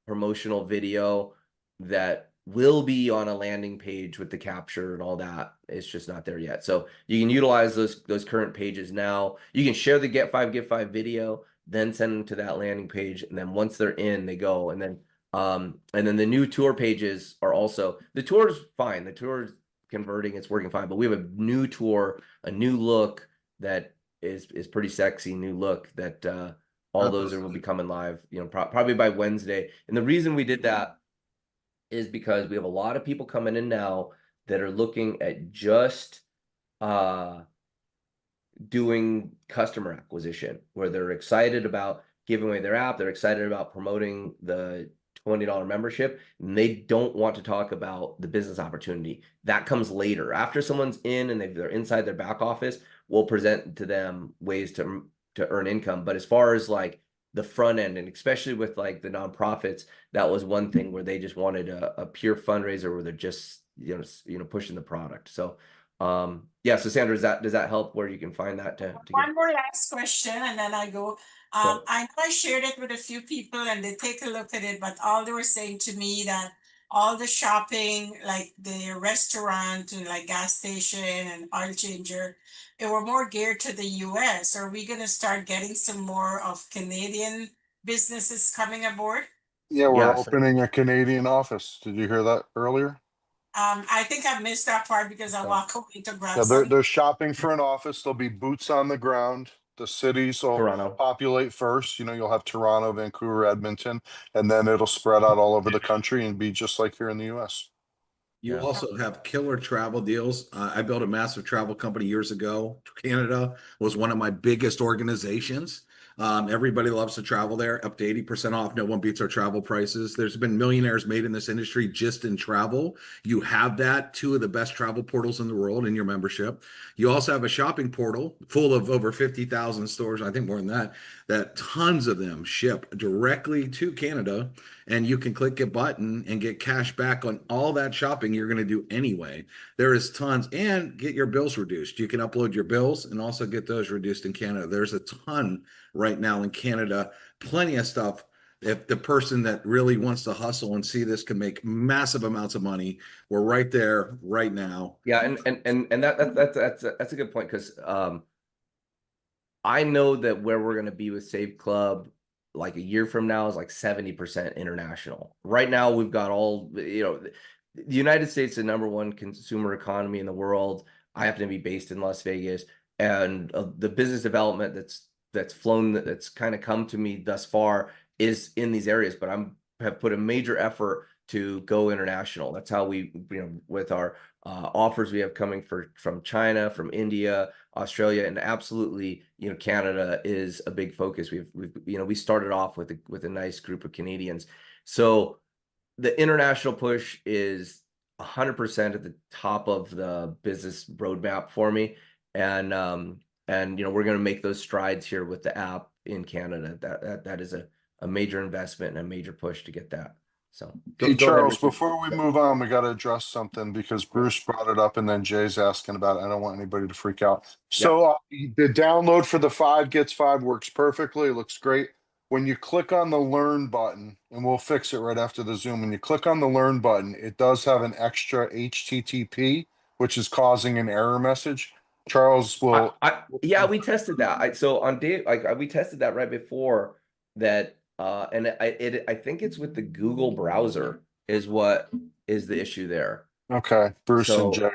promotional video that will be on a landing page with the capture and all that. It's just not there yet. So you can utilize those current pages now. You can share the get 5 give 5 video, then send them to that landing page, and then once they're in, they go. And then the new tour pages are also, the tour's fine. The tour's converting, it's working fine, but we have a new tour, a new look that is pretty sexy, new look that all those will be coming live, probably by Wednesday. And the reason we did that is because we have a lot of people coming in now that are looking at just doing customer acquisition, where they're excited about giving away their app, they're excited about promoting the $20 membership, and they don't want to talk about the business opportunity. That comes later. After someone's in and they're inside their back office, we'll present to them ways to earn income. But as far as like the front end, and especially with like the nonprofits, that was one thing where they just wanted a pure fundraiser where they're just pushing the product. So so Sandra, does that help where you can find that to One more last question and then I go. I know I shared it with a few people and they take a look at it, but all they were saying to me that all the shopping, like the restaurant and like gas station and oil changer, they were more geared to the US. Are we gonna start getting some more of Canadian businesses coming aboard? Yeah, we're Yes. opening a Canadian office. Did you hear that earlier? I think I missed that part because I walk away to grab Yeah, some. they're shopping for an office. There'll be boots on the ground. The cities will Toronto. populate first. You'll have Toronto, Vancouver, Edmonton, and then it'll spread out all over the country and be just like here in the US. You Yeah. also have killer travel deals. I built a massive travel company years ago. Canada was one of my biggest organizations. Everybody loves to travel there, up to 80% off. No one beats our travel prices. There's been millionaires made in this industry just in travel. You have that, 2 of the best travel portals in the world in your membership. You also have a shopping portal full of over 50,000 stores, I think more than that, that tons of them ship directly to Canada, and you can click a button and get cash back on all that shopping you're going to do anyway. There is tons, and get your bills reduced. You can upload your bills and also get those reduced in Canada. There's a ton right now in Canada, plenty of stuff. If the person that really wants to hustle and see this can make massive amounts of money, we're right there right now. Yeah, and that's a good point, because I know that where we're gonna be with Save Club like a year from now is like 70% international. Right now, we've got all, the United States is the #1 consumer economy in the world. I happen to be based in Las Vegas, and the business development that's kind of come to me thus far is in these areas, but have put a major effort to go international. That's how we, with our offers we have coming from China, from India, Australia, and absolutely, Canada is a big focus. We started off with a nice group of Canadians. So the international push is 100% at the top of the business roadmap for me. And we're going to make those strides here with the app in Canada. That is a major investment and a major push to get that. So Hey, go ahead, Charles, Richard. before we move on, we got to address something because Bruce brought it up and then Jay's asking about it. I don't want anybody to freak out. So the download for the 5 gets 5 works perfectly. It looks great. When you click on the learn button, and we'll fix it right after the Zoom, when you click on the learn button, it does have an extra HTTP, which is causing an error message. Charles will. Yeah, we tested that. So on day, we tested that right before that. And I think it's with the Google browser is what is the issue there. Okay, Bruce and So- Jay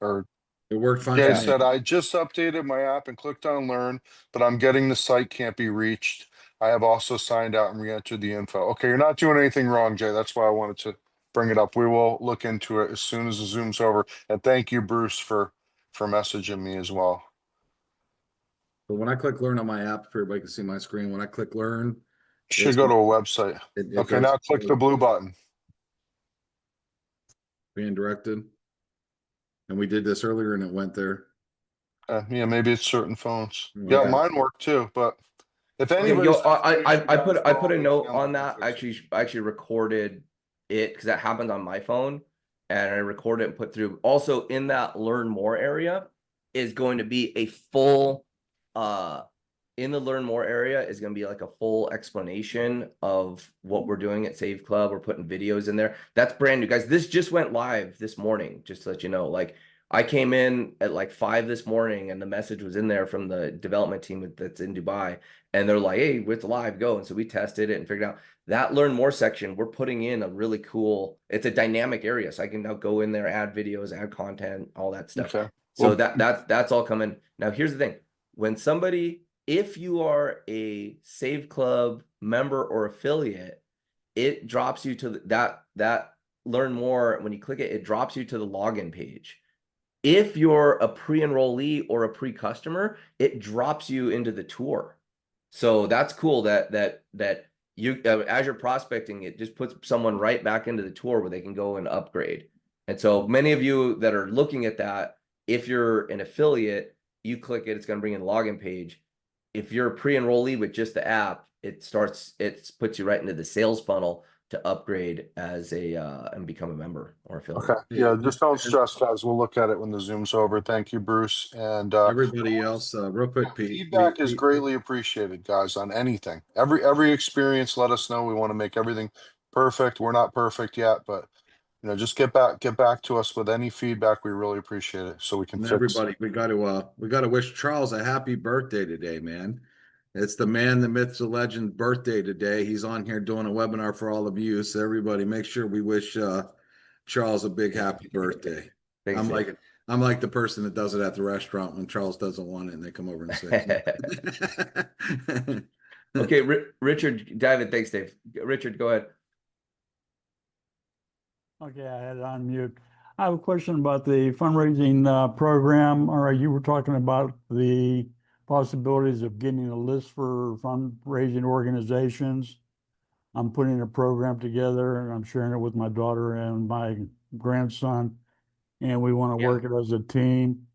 are It worked fine. Jay for me. said, I just updated my app and clicked on learn, but I'm getting the site can't be reached. I have also signed out and re-entered the info. Okay, you're not doing anything wrong, Jay. That's why I wanted to bring it up. We will look into it as soon as the Zoom's over. And thank you, Bruce, for messaging me as well. But when I click learn on my app, if everybody can see my screen, when I click learn, Should go to a website. it Okay, goes now click the blue button. being directed. And we did this earlier and it went there. Yeah, maybe it's certain phones. Okay. Yeah, mine work too, but if Okay, anybody, I put a note on that. I actually recorded it because that happened on my phone, and I recorded it and put through. Also, in that learn more area is going to be a full in the learn more area is going to be like a full explanation of what we're doing at Save Club. We're putting videos in there. That's brand new, guys. This just went live this morning, just to let you know. Like, I came in at like 5 this morning and the message was in there from the development team that's in Dubai. And they're like, hey, it's live, go. And so we tested it and figured out that learn more section. We're putting in a really cool, it's a dynamic area. So I can now go in there, add videos, add content, all that stuff. okay. So Well, that's all coming. Now, here's the thing. When somebody, if you are a Save Club member or affiliate, it drops you to that learn more. When you click it, it drops you to the login page. If you're a pre-enrollee or a pre-customer, it drops you into the tour. So that's cool that you, as you're prospecting, it just puts someone right back into the tour where they can go and upgrade. And so many of you that are looking at that, if you're an affiliate, you click it, it's going to bring in the login page. If you're a pre-enrollee with just the app, it puts you right into the sales funnel to upgrade as and become a member or affiliate. okay. Yeah, just don't stress, guys. We'll look at it when the Zoom's over. Thank you, Bruce. And Everybody else, real quick, Pete. feedback is greatly appreciated, guys, on anything. Every experience, let us know. We want to make everything perfect. We're not perfect yet, but just get back to us with any feedback. We really appreciate it so we can And fix. everybody, we got to wish Charles a happy birthday today, man. It's the man, the myth, the legend birthday today. He's on here doing a webinar for all of you. So everybody, make sure we wish Charles a big happy birthday. Thanks, I'm like the person that does it at the restaurant when Charles doesn't want it and they come over and say. Okay, Richard, David, thanks, Dave. Richard, go ahead. Okay, I had it on mute. I have a question about the fundraising program. All right, you were talking about the possibilities of getting a list for fundraising organizations. I'm putting a program together and I'm sharing it with my daughter and my grandson. And we want to Yeah. work it as a team.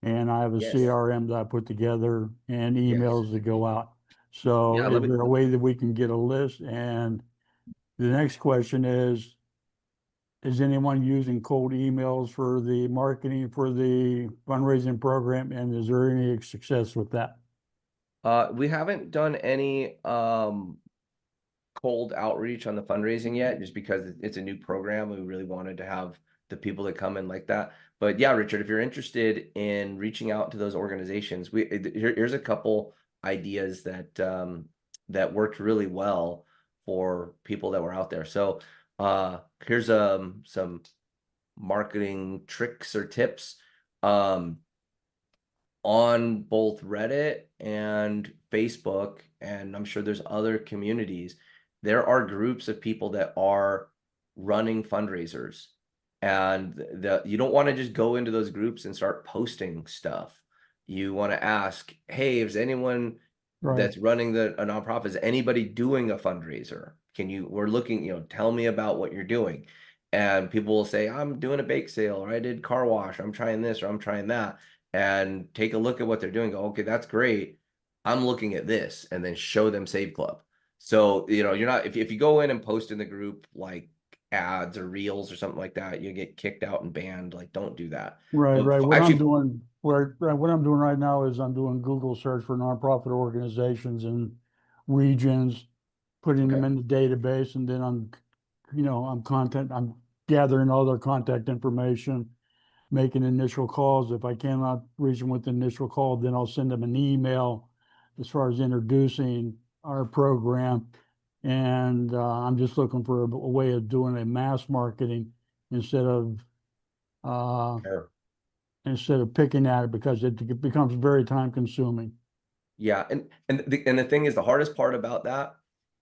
And I have a Yes. CRM that I put together and Yes. emails that go out. So Yeah, is there a way that we can get a list? And the next question is anyone using cold emails for the marketing for the fundraising program? And is there any success with that? We haven't done any cold outreach on the fundraising yet, just because it's a new program. We really wanted to have the people that come in like that. But yeah, Richard, if you're interested in reaching out to those organizations, here's a couple ideas that that worked really well for people that were out there. So here's some marketing tricks or tips. On both Reddit and Facebook, and I'm sure there's other communities, there are groups of people that are running fundraisers. And you don't want to just go into those groups and start posting stuff. You want to ask, hey, is anyone that's running a nonprofit, is anybody doing a fundraiser? We're looking, tell me about what you're doing. And people will say, I'm doing a bake sale, or I did car wash, or I'm trying this, or I'm trying that. And take a look at what they're doing. Go, okay, that's great. I'm looking at this, and then show them Save Club. So, you're not, if you go in and post in the group like ads or reels or something like that, you get kicked out and banned. Like, don't do that. Right, But right. What I'm actually, doing, what I'm doing right now is I'm doing Google search for nonprofit organizations and regions, putting them okay. in the database, and then I'm gathering all their contact information, making initial calls. If I cannot reach them with the initial call, then I'll send them an email as far as introducing our program. And I'm just looking for a way of doing a mass marketing instead of uh, Sure. instead of picking at it, because it becomes very time consuming. Yeah, and the thing is, the hardest part about that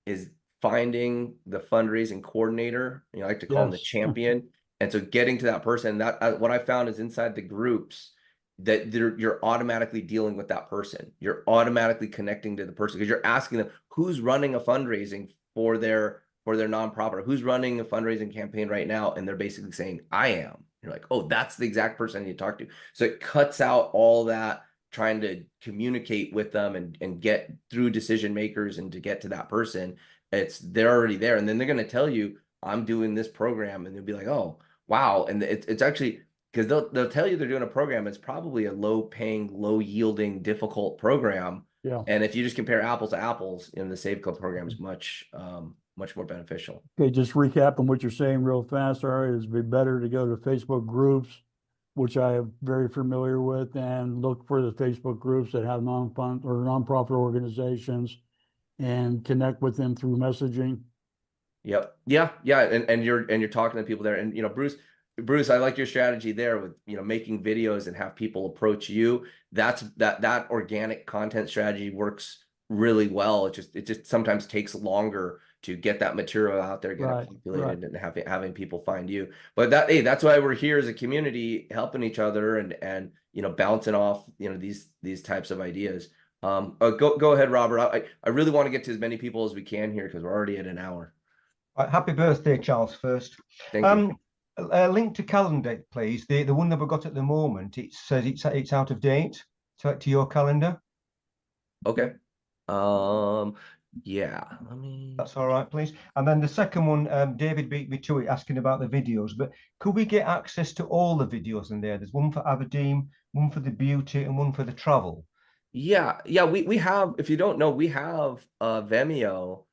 is finding the fundraising coordinator. I like to call them the Yes. champion. And so getting to that person, that what I found is inside the groups that you're automatically dealing with that person. You're automatically connecting to the person because you're asking them who's running a fundraising for their nonprofit, or who's running a fundraising campaign right now, and they're basically saying, I am. You're like, oh, that's the exact person you talk to. So it cuts out all that trying to communicate with them and get through decision makers and to get to that person. They're already there, and then they're going to tell you, I'm doing this program, and they'll be like, oh wow. And it's actually, because they'll tell you they're doing a program, it's probably a low paying, low yielding, difficult program. Yeah. And if you just compare apples to apples, the Save Club program is much more beneficial. Okay, just recapping what you're saying real fast, all right, it'd be better to go to Facebook groups, which I am very familiar with, and look for the Facebook groups that have non-fund or nonprofit organizations and connect with them through messaging. Yep. Yeah. And you're talking to people there, and Bruce, I like your strategy there with making videos and have people approach you. That organic content strategy works really well. It just sometimes takes longer to get that material out there, get it populated, and having people find you. But that's why we're here as a community, helping each other and bouncing off these types of ideas. Go ahead, Robert. I really want to get to as many people as we can here because we're already at an hour. Happy birthday, Charles, first. Thank you. A link to calendar, please. The one that we've got at the moment, it says it's out of date. To your calendar. Okay. Yeah. That's all right, please. And then the second one, David beat me to it, asking about the videos. But could we get access to all the videos in there? There's one for Aberdeen, one for the beauty, and one for the travel. Yeah. We have. If you don't know, we have Vimeo.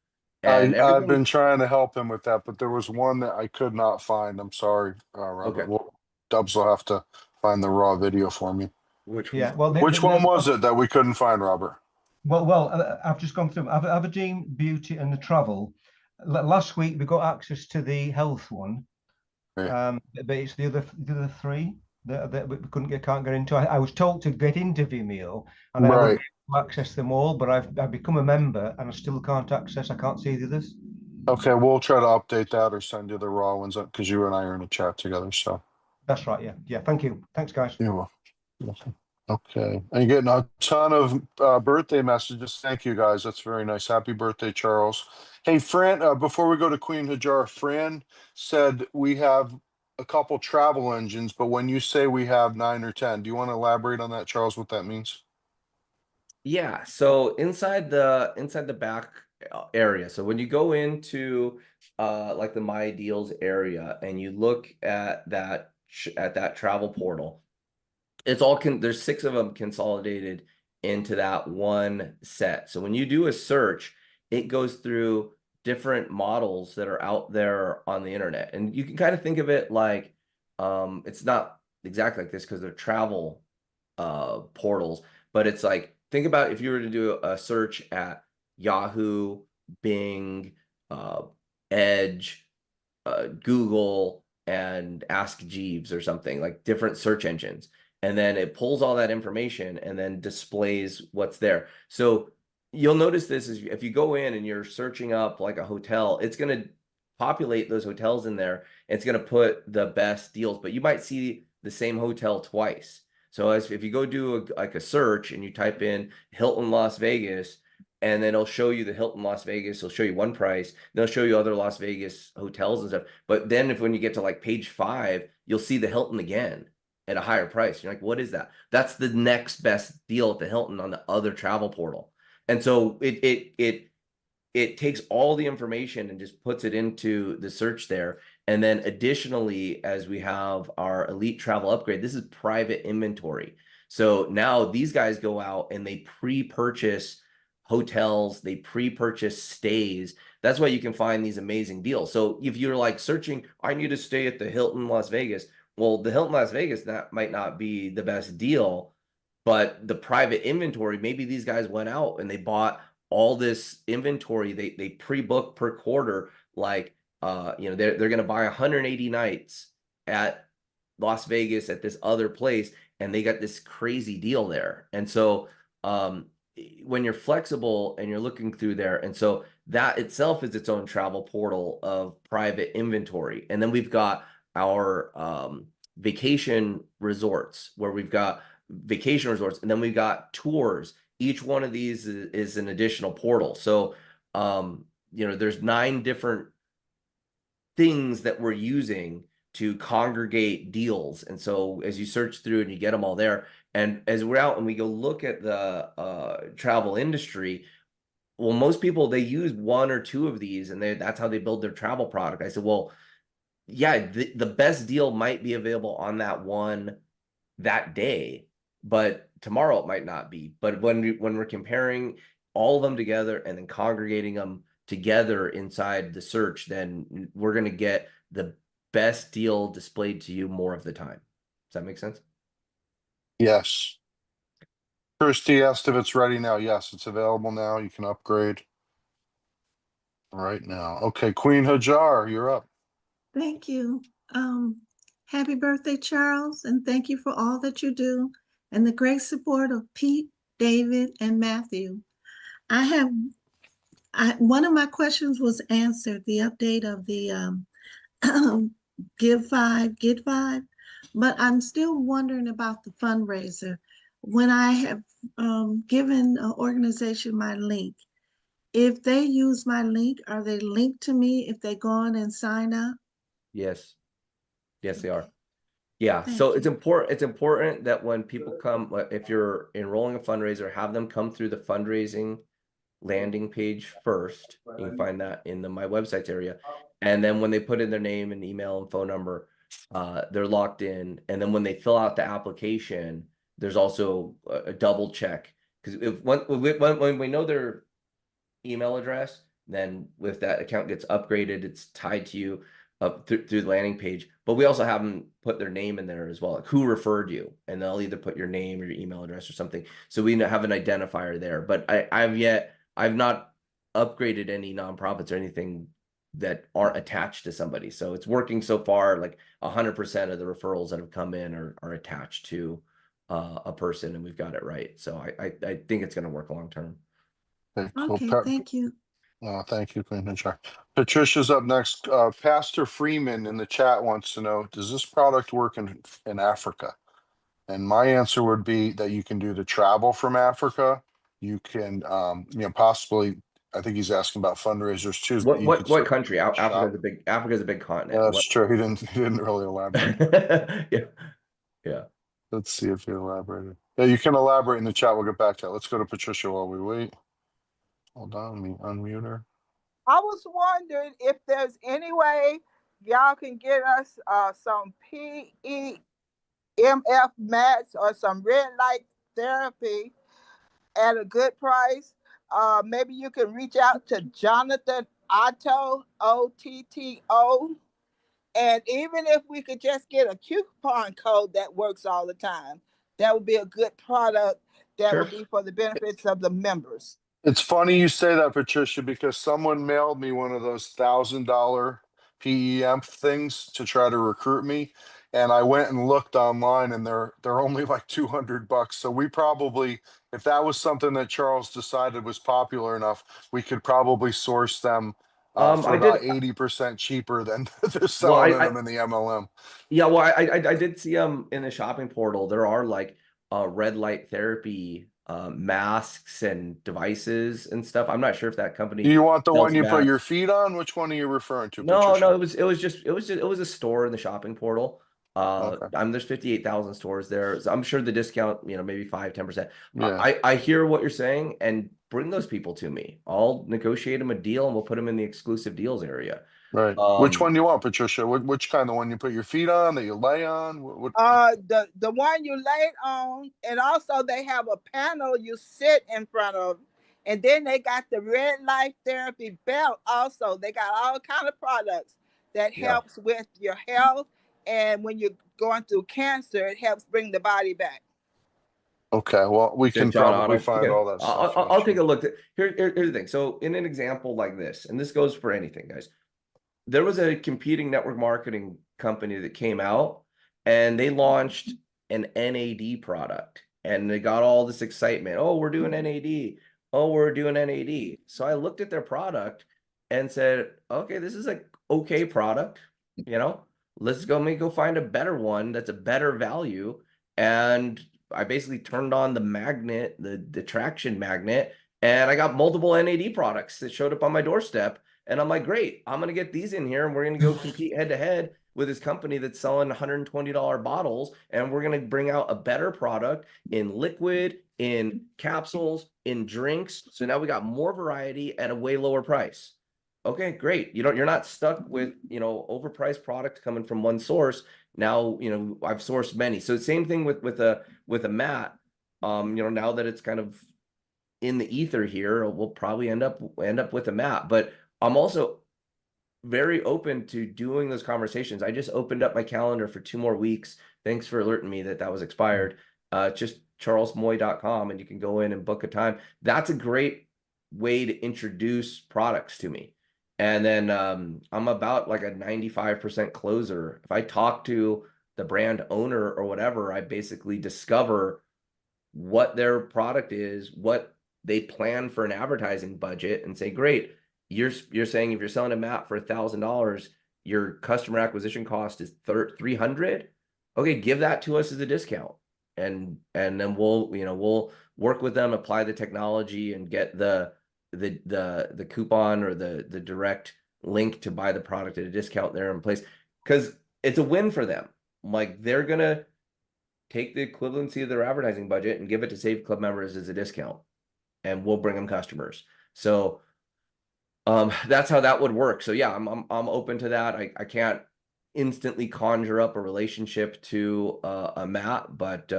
And I've been trying to help him with that, but there was one that I could not find. I'm sorry, Robert. Okay. Well, Dubs will have to find the raw video for me. Which Yeah. one? Well, Which one was it that we couldn't find, Robert? Well, I've just gone through Aberdeen, beauty, and the travel. Last week we got access to the health one, but it's the other three that we can't get into. I was told to get into Vimeo, and I would access them all, but I've become a member and I still can't access. I can't see the others. Okay, we'll try to update that or send you the raw ones because you and I are in a chat together. So that's right. Yeah. Thank you. Thanks, guys. You're welcome. Okay, and getting a ton of birthday messages. Thank you guys. That's very nice. Happy birthday, Charles. Hey, Fran, before we go to Queen Hajar, Fran said we have a couple travel engines, but when you say we have 9 or 10, do you want to elaborate on that, Charles, what that means? Yeah, so inside the back area. So when you go into like the My Deals area and you look at that travel portal, it's all there's 6 of them consolidated into that one set. So when you do a search, it goes through different models that are out there on the internet. And you can kind of think of it like it's not exactly like this because they're travel portals, but it's like think about if you were to do a search at Yahoo, Bing, uh, Edge, Google, and Ask Jeeves or something, like different search engines. And then it pulls all that information and then displays what's there. So you'll notice this is if you go in and you're searching up like a hotel, it's going to populate those hotels in there. It's going to put the best deals, but you might see the same hotel twice. So if you go do like a search and you type in Hilton Las Vegas, and then it'll show you the Hilton Las Vegas, it'll show you one price, then it'll show you other Las Vegas hotels and stuff. But then when you get to like page 5, you'll see the Hilton again at a higher price. You're like, what is that? That's the next best deal at the Hilton on the other travel portal. And so it takes all the information and just puts it into the search there. And then additionally, as we have our elite travel upgrade, this is private inventory. So now these guys go out and they pre-purchase hotels, they pre-purchase stays. That's why you can find these amazing deals. So if you're like searching, I need to stay at the Hilton Las Vegas. Well, the Hilton Las Vegas, that might not be the best deal, but the private inventory, maybe these guys went out and they bought all this inventory. They pre-book per quarter, like they're going to buy 180 nights at Las Vegas at this other place, and they got this crazy deal there. And so when you're flexible and you're looking through there, and so that itself is its own travel portal of private inventory. And then we've got our vacation resorts where we've got vacation resorts, and then we've got tours. Each one of these is an additional portal. So there's 9 different things that we're using to congregate deals. And so as you search through and you get them all there, and as we're out and we go look at the travel industry, well, most people, they use 1 or 2 of these and that's how they build their travel product. I said, well, yeah, the best deal might be available on that one that day, but tomorrow it might not be. But when we're comparing all of them together and then congregating them together inside the search, then we're going to get the best deal displayed to you more of the time. Does that make sense? Yes. Christy asked if it's ready now. Yes, it's available now. You can upgrade right now. Okay, Queen Hajar, you're up. Thank you. Happy birthday, Charles, and thank you for all that you do and the great support of Pete, David, and Matthew. One of my questions was answered, the update of the Give 5, Get 5, but I'm still wondering about the fundraiser. When I have given an organization my link, if they use my link, are they linked to me if they go on and sign up? Yes. Yes, they are. Yeah. Thank So you. it's important that when people come, if you're enrolling a fundraiser, have them come through the fundraising landing page first. You can find that in the My Websites area. And then when they put in their name and email and phone number, they're locked in. And then when they fill out the application, there's also a double check. Because when we know their email address, then if that account gets upgraded, it's tied to you up through the landing page. But we also have them put their name in there as well, like who referred you, and they'll either put your name or your email address or something. So we have an identifier there. But I've not upgraded any nonprofits or anything that aren't attached to somebody. So it's working so far. Like 100% of the referrals that have come in are attached to a person, and we've got it right. So I think it's going to work long term. Okay, cool. Okay, thank you. Thank you, Queen Hajar. Patricia's up next. Pastor Freeman in the chat wants to know, does this product work in Africa? And my answer would be that you can do the travel from Africa. You can, possibly, I think he's asking about fundraisers too. What You could what country? shop. Africa's a big continent. That's What? true. He didn't really elaborate. Yeah. Yeah. Let's see if he elaborated. Yeah, you can elaborate in the chat. We'll get back to that. Let's go to Patricia while we wait. Hold on, let me unmute her. I was wondering if there's any way y'all can get us some PEMF mats or some red light therapy at a good price. Maybe you can reach out to Jonathan Otto, OTTO. And even if we could just get a coupon code that works all the time, that would be a good product that Sure. would be for the benefits of the members. It's funny you say that, Patricia, because someone mailed me one of those $1,000 PEM things to try to recruit me. And I went and looked online and they're only like $200. So we probably, if that was something that Charles decided was popular enough, we could probably source them for about 80% cheaper than they're selling them in the MLM. Yeah, well, I did see in the shopping portal, there are like red light therapy masks and devices and stuff. I'm not sure if that company. Do you want the one sells you put your masks. feet on? Which one are you referring to, No, Patricia? no, it was a store in the shopping portal. Okay. There's 58,000 stores there. So I'm sure the discount, maybe 5-10%. Yeah. I hear what you're saying, and bring those people to me. I'll negotiate them a deal and we'll put them in the exclusive deals area. Right. Which one do you want, Patricia? Which kind of one you put your feet on, that you lay on? The one you laid on, and also they have a panel you sit in front of, and then they got the red light therapy belt. Also, they got all kind of products that helps with your health, and when you're going through cancer, it helps bring the body back. Okay, well, we can John probably Otto. find Okay. all that stuff. I'll take a look. Here's the thing. So in an example like this, and this goes for anything, guys. There was a competing network marketing company that came out and they launched an NAD product and they got all this excitement. Oh, we're doing NAD. Oh, we're doing NAD. So I looked at their product and said, okay, this is a okay product. Let's go find a better one that's a better value. And I basically turned on the magnet, the traction magnet, and I got multiple NAD products that showed up on my doorstep. And I'm like, great, I'm going to get these in here and we're going to go compete head to head with this company that's selling $120 bottles. And we're going to bring out a better product in liquid, in capsules, in drinks. So now we got more variety at a way lower price. Okay, great. You're not stuck with, overpriced product coming from one source. Now, I've sourced many. So same thing with a mat. Now that it's kind of in the ether here, we'll probably end up with a mat. But I'm also very open to doing those conversations. I just opened up my calendar for 2 more weeks. Thanks for alerting me that was expired. Just charlesmoy.com, and you can go in and book a time. That's a great way to introduce products to me. And then I'm about like a 95% closer. If I talk to the brand owner or whatever, I basically discover what their product is, what they plan for an advertising budget, and say, great, you're saying if you're selling a mat for $1,000, your customer acquisition cost is $300. Okay, give that to us as a discount, and then we'll work with them, apply the technology, and get the coupon or the direct link to buy the product at a discount there in place, because it's a win for them. Like, they're gonna take the equivalency of their advertising budget and give it to Save Club members as a discount, and we'll bring them customers. So that's how that would work. So yeah, I'm open to that. I can't instantly conjure up a relationship to a mat, but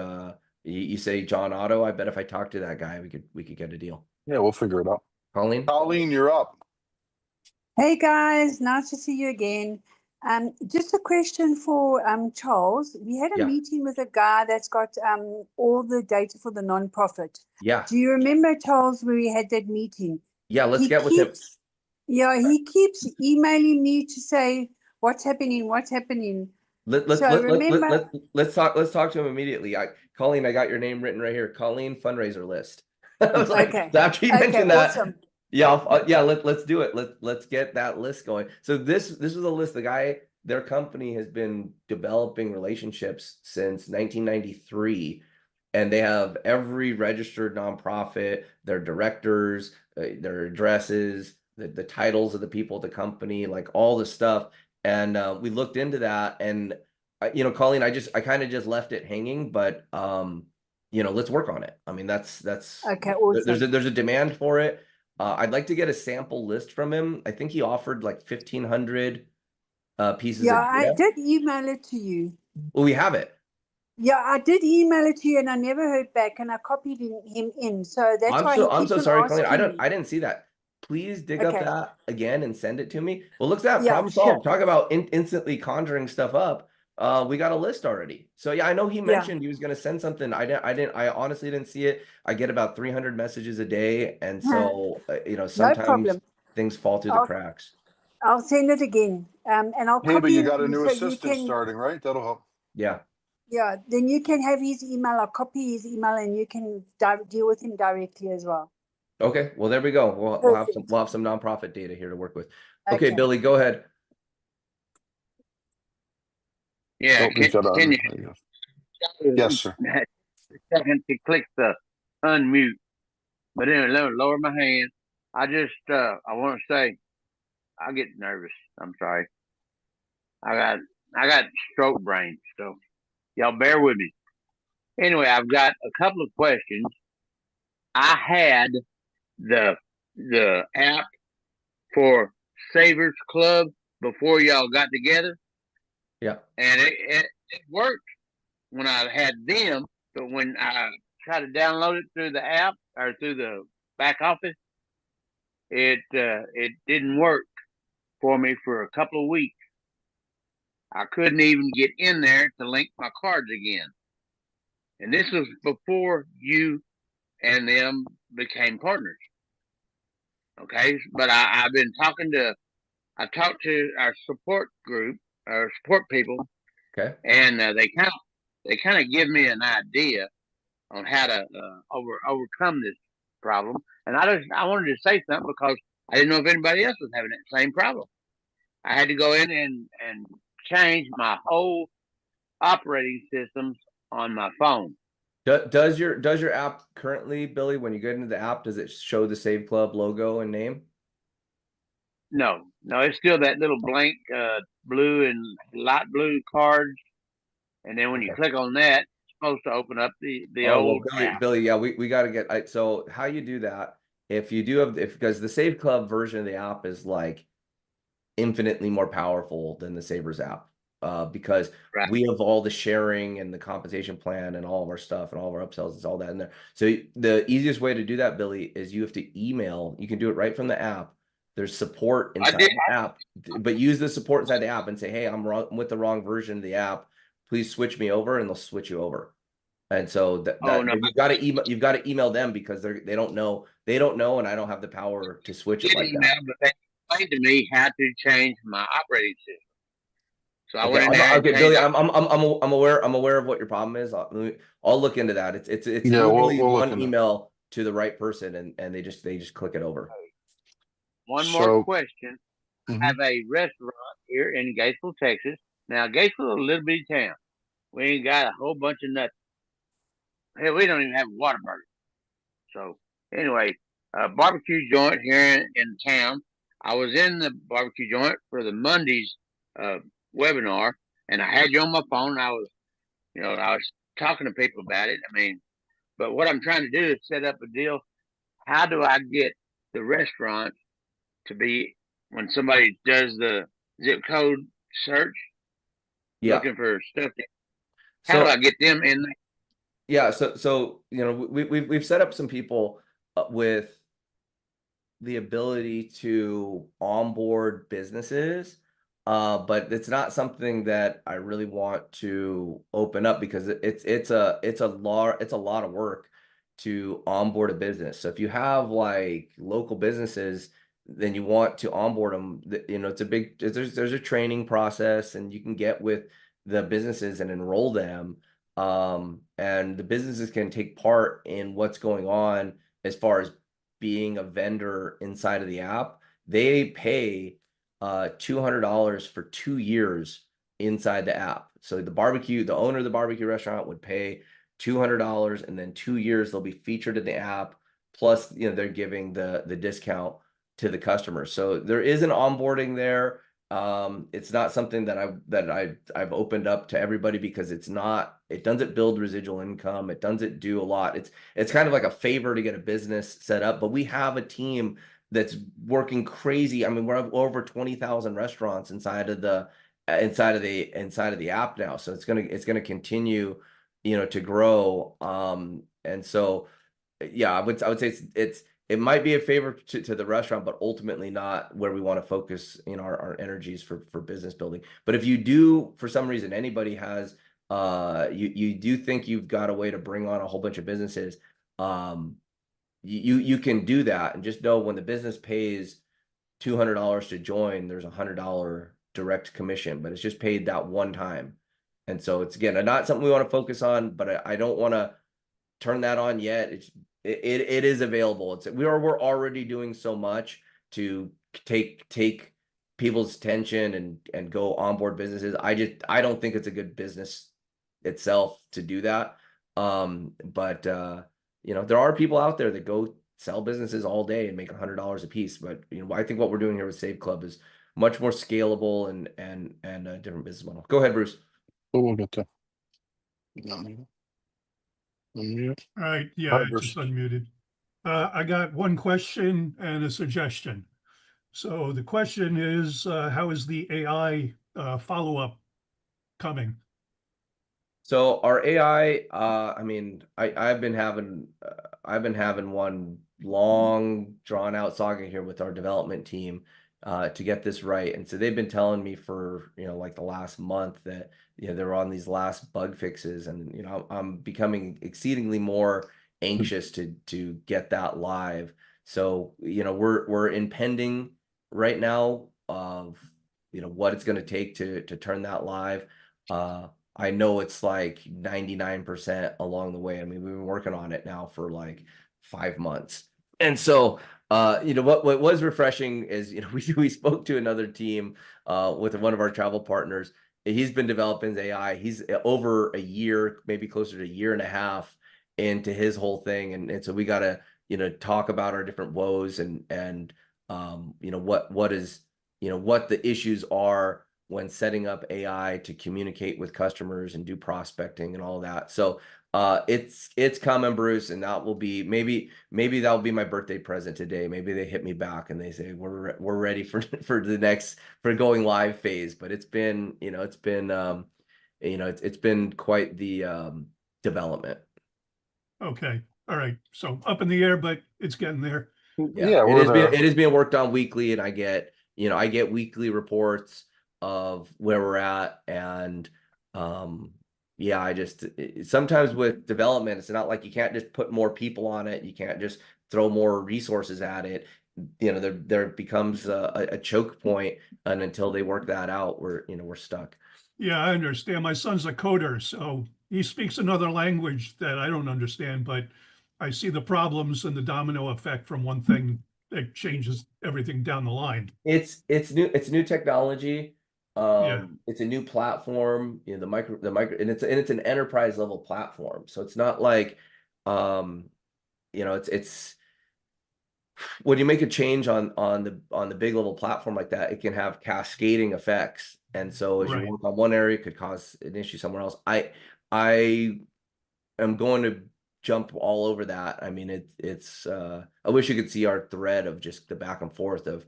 you say John Otto. I bet if I talk to that guy, we could get a deal. Yeah, we'll figure it out. Colleen, you're up. Hey guys, nice to see you again. Just a question for Charles. We had a meeting with a guy that's got all the data for the nonprofit. Yeah. Do you remember, Charles, where we had that meeting? Yeah, let's get with him. Yeah, he keeps emailing me to say what's happening. Let's talk to him immediately. Colleen, I got your name written right here. Colleen fundraiser list. I was like, okay. So after you mentioned that, awesome. yeah, let's do it. Let's get that list going. So this was a list. The guy their company has been developing relationships since 1993, and they have every registered nonprofit, their directors, their addresses, the titles of the people at the company, like all the stuff. And we looked into that, and you know, Colleen, I kind of just left it hanging, but you know, let's work on it. I mean, that's Okay, awesome. there's a demand for it. I'd like to get a sample list from him. I think he offered like 1,500 pieces Yeah, of I data. did email it to you. Well, we have it. Yeah, I did email it to you, and I never heard back, and I copied him in. So that's why he I'm keeps so on sorry, Colleen. asking me. I didn't see that. Please dig up Okay. that again and send it to me. Well, look at that. Yeah, Problem sure. solved. Talk about instantly conjuring stuff up. We got a list already. So yeah, I know he mentioned he was going to send something. I honestly didn't see it. I get about 300 messages a day, and so you know, No sometimes problem. things fall through the cracks. I'll send it again, and I'll Hey, but copy you him got a in new so you assistant can. starting, right? That'll help. Yeah. Yeah, then you can have his email. I'll copy his email, and you can deal with him directly as well. Okay. Well, there we go. We'll have some nonprofit data here to work with. Okay, Billy, go ahead. Yeah, can you? Yes, sir. Second to click the unmute, but anyway, let me lower my hand. I want to say, I get nervous. I'm sorry. I got stroke brain, so y'all bear with me. Anyway, I've got a couple of questions. I had the app for Savers Club before y'all got together. Yeah. And it worked when I had them, but when I tried to download it through the app or through the back office, it didn't work for me for a couple of weeks. I couldn't even get in there to link my cards again. And this was before you and them became partners. Okay, but I talked to our support group, our support people. Okay. And they kind of give me an idea on how to overcome this problem. And I wanted to say something because I didn't know if anybody else was having that same problem. I had to go in and change my whole operating systems on my phone. Does your app currently, Billy, when you get into the app, does it show the Save Club logo and name? No, it's still that little blank blue and light blue cards. And then when you click on that, it's supposed to open up the old app. Billy, yeah, we got to get so how you do that. If you do have because the Save Club version of the app is like infinitely more powerful than the Savers app. Because we have all the sharing and the compensation plan and all of our stuff and all of our upsells, it's all that in there. So the easiest way to do that, Billy, is you have to email. You can do it right from the app. There's support inside the app, but use the support inside the app and say, hey, I'm with the wrong version of the app. Please switch me over, and they'll switch you over. And so you've got to email them because they don't know, and I don't have the power to switch it like that. But they explained to me how to change my operating system. So I went in there. Okay, Billy, I'm aware of what your problem is. I'll look into that. It's literally one email to the right person, and they just click it over. One more question. I have a restaurant here in Gatesville, Texas. Now, Gatesville is a little bitty town. We ain't got a whole bunch of nothing. Hell, we don't even have a Whataburger. So anyway, barbecue joint here in town. I was in the barbecue joint for the Monday's webinar, and I had you on my phone. I was talking to people about it. I mean, but what I'm trying to do is set up a deal. How do I get the restaurant to be when somebody does the zip code search, looking for stuff? How do I get them in there? Yeah, so you know, we've set up some people with the ability to onboard businesses, but it's not something that I really want to open up because it's a lot of work to onboard a business. So if you have like local businesses, then you want to onboard them. You know, there's a training process, and you can get with the businesses and enroll them. And the businesses can take part in what's going on as far as being a vendor inside of the app. They pay $200 for 2 years inside the app. So the owner of the barbecue restaurant would pay $200, and then 2 years they'll be featured in the app. Plus, they're giving the discount to the customer. So there is an onboarding there. It's not something that I've opened up to everybody because it doesn't build residual income. It doesn't do a lot. It's kind of like a favor to get a business set up, but we have a team that's working crazy. I mean, we're over 20,000 restaurants inside of the app now. So it's gonna continue, to grow. And so, yeah, I would say it might be a favor to the restaurant, but ultimately not where we want to focus, our energies for business building. But if you do, for some reason, anybody has, you do think you've got a way to bring on a whole bunch of businesses, you can do that, and just know when the business pays $200 to join, there's a $100 direct commission, but it's just paid that one time. And so it's, again, not something we want to focus on, but I don't want to turn that on yet. It is available. We're already doing so much to take people's attention and go onboard businesses. I don't think it's a good business itself to do that. But there are people out there that go sell businesses all day and make $100 a piece. But I think what we're doing here with Save Club is much more scalable and a different business model. Go ahead, Bruce. We'll get to. All right. Yeah, I just unmuted. I got one question and a suggestion. So the question is, how is the AI follow-up coming? So our AI, I mean, I've been having one long drawn out saga here with our development team to get this right. And so they've been telling me for, like the last month that, they're on these last bug fixes, and, I'm becoming exceedingly more anxious to get that live. So, we're impending right now of, what it's going to take to turn that live. I know it's like 99% along the way. I mean, we've been working on it now for like 5 months. And so, what was refreshing is, we spoke to another team with one of our travel partners. He's been developing his AI. He's over a year, maybe closer to a year and a half into his whole thing. And so we got to, talk about our different woes and what the issues are when setting up AI to communicate with customers and do prospecting and all that. So it's coming, Bruce, and that will be maybe that'll be my birthday present today. Maybe they hit me back and they say we're ready for the next going live phase. But it's been quite the development. Okay, all right. So up in the air, but it's getting there. Yeah, it is being worked on weekly, and I get weekly reports of where we're at, and I just sometimes with development, it's not like you can't just put more people on it. You can't just throw more resources at it. There becomes a choke point, and until they work that out, we're stuck. Yeah, I understand. My son's a coder, so he speaks another language that I don't understand, but I see the problems and the domino effect from one thing that changes everything down the line. It's new technology. Yeah. It's a new platform, the micro, and it's an enterprise level platform. So it's not like, it's when you make a change on the big level platform like that, it can have cascading effects. And so as you work on one area, it could cause an issue somewhere else. I am going to jump all over that. I mean, it's I wish you could see our thread of just the back and forth of,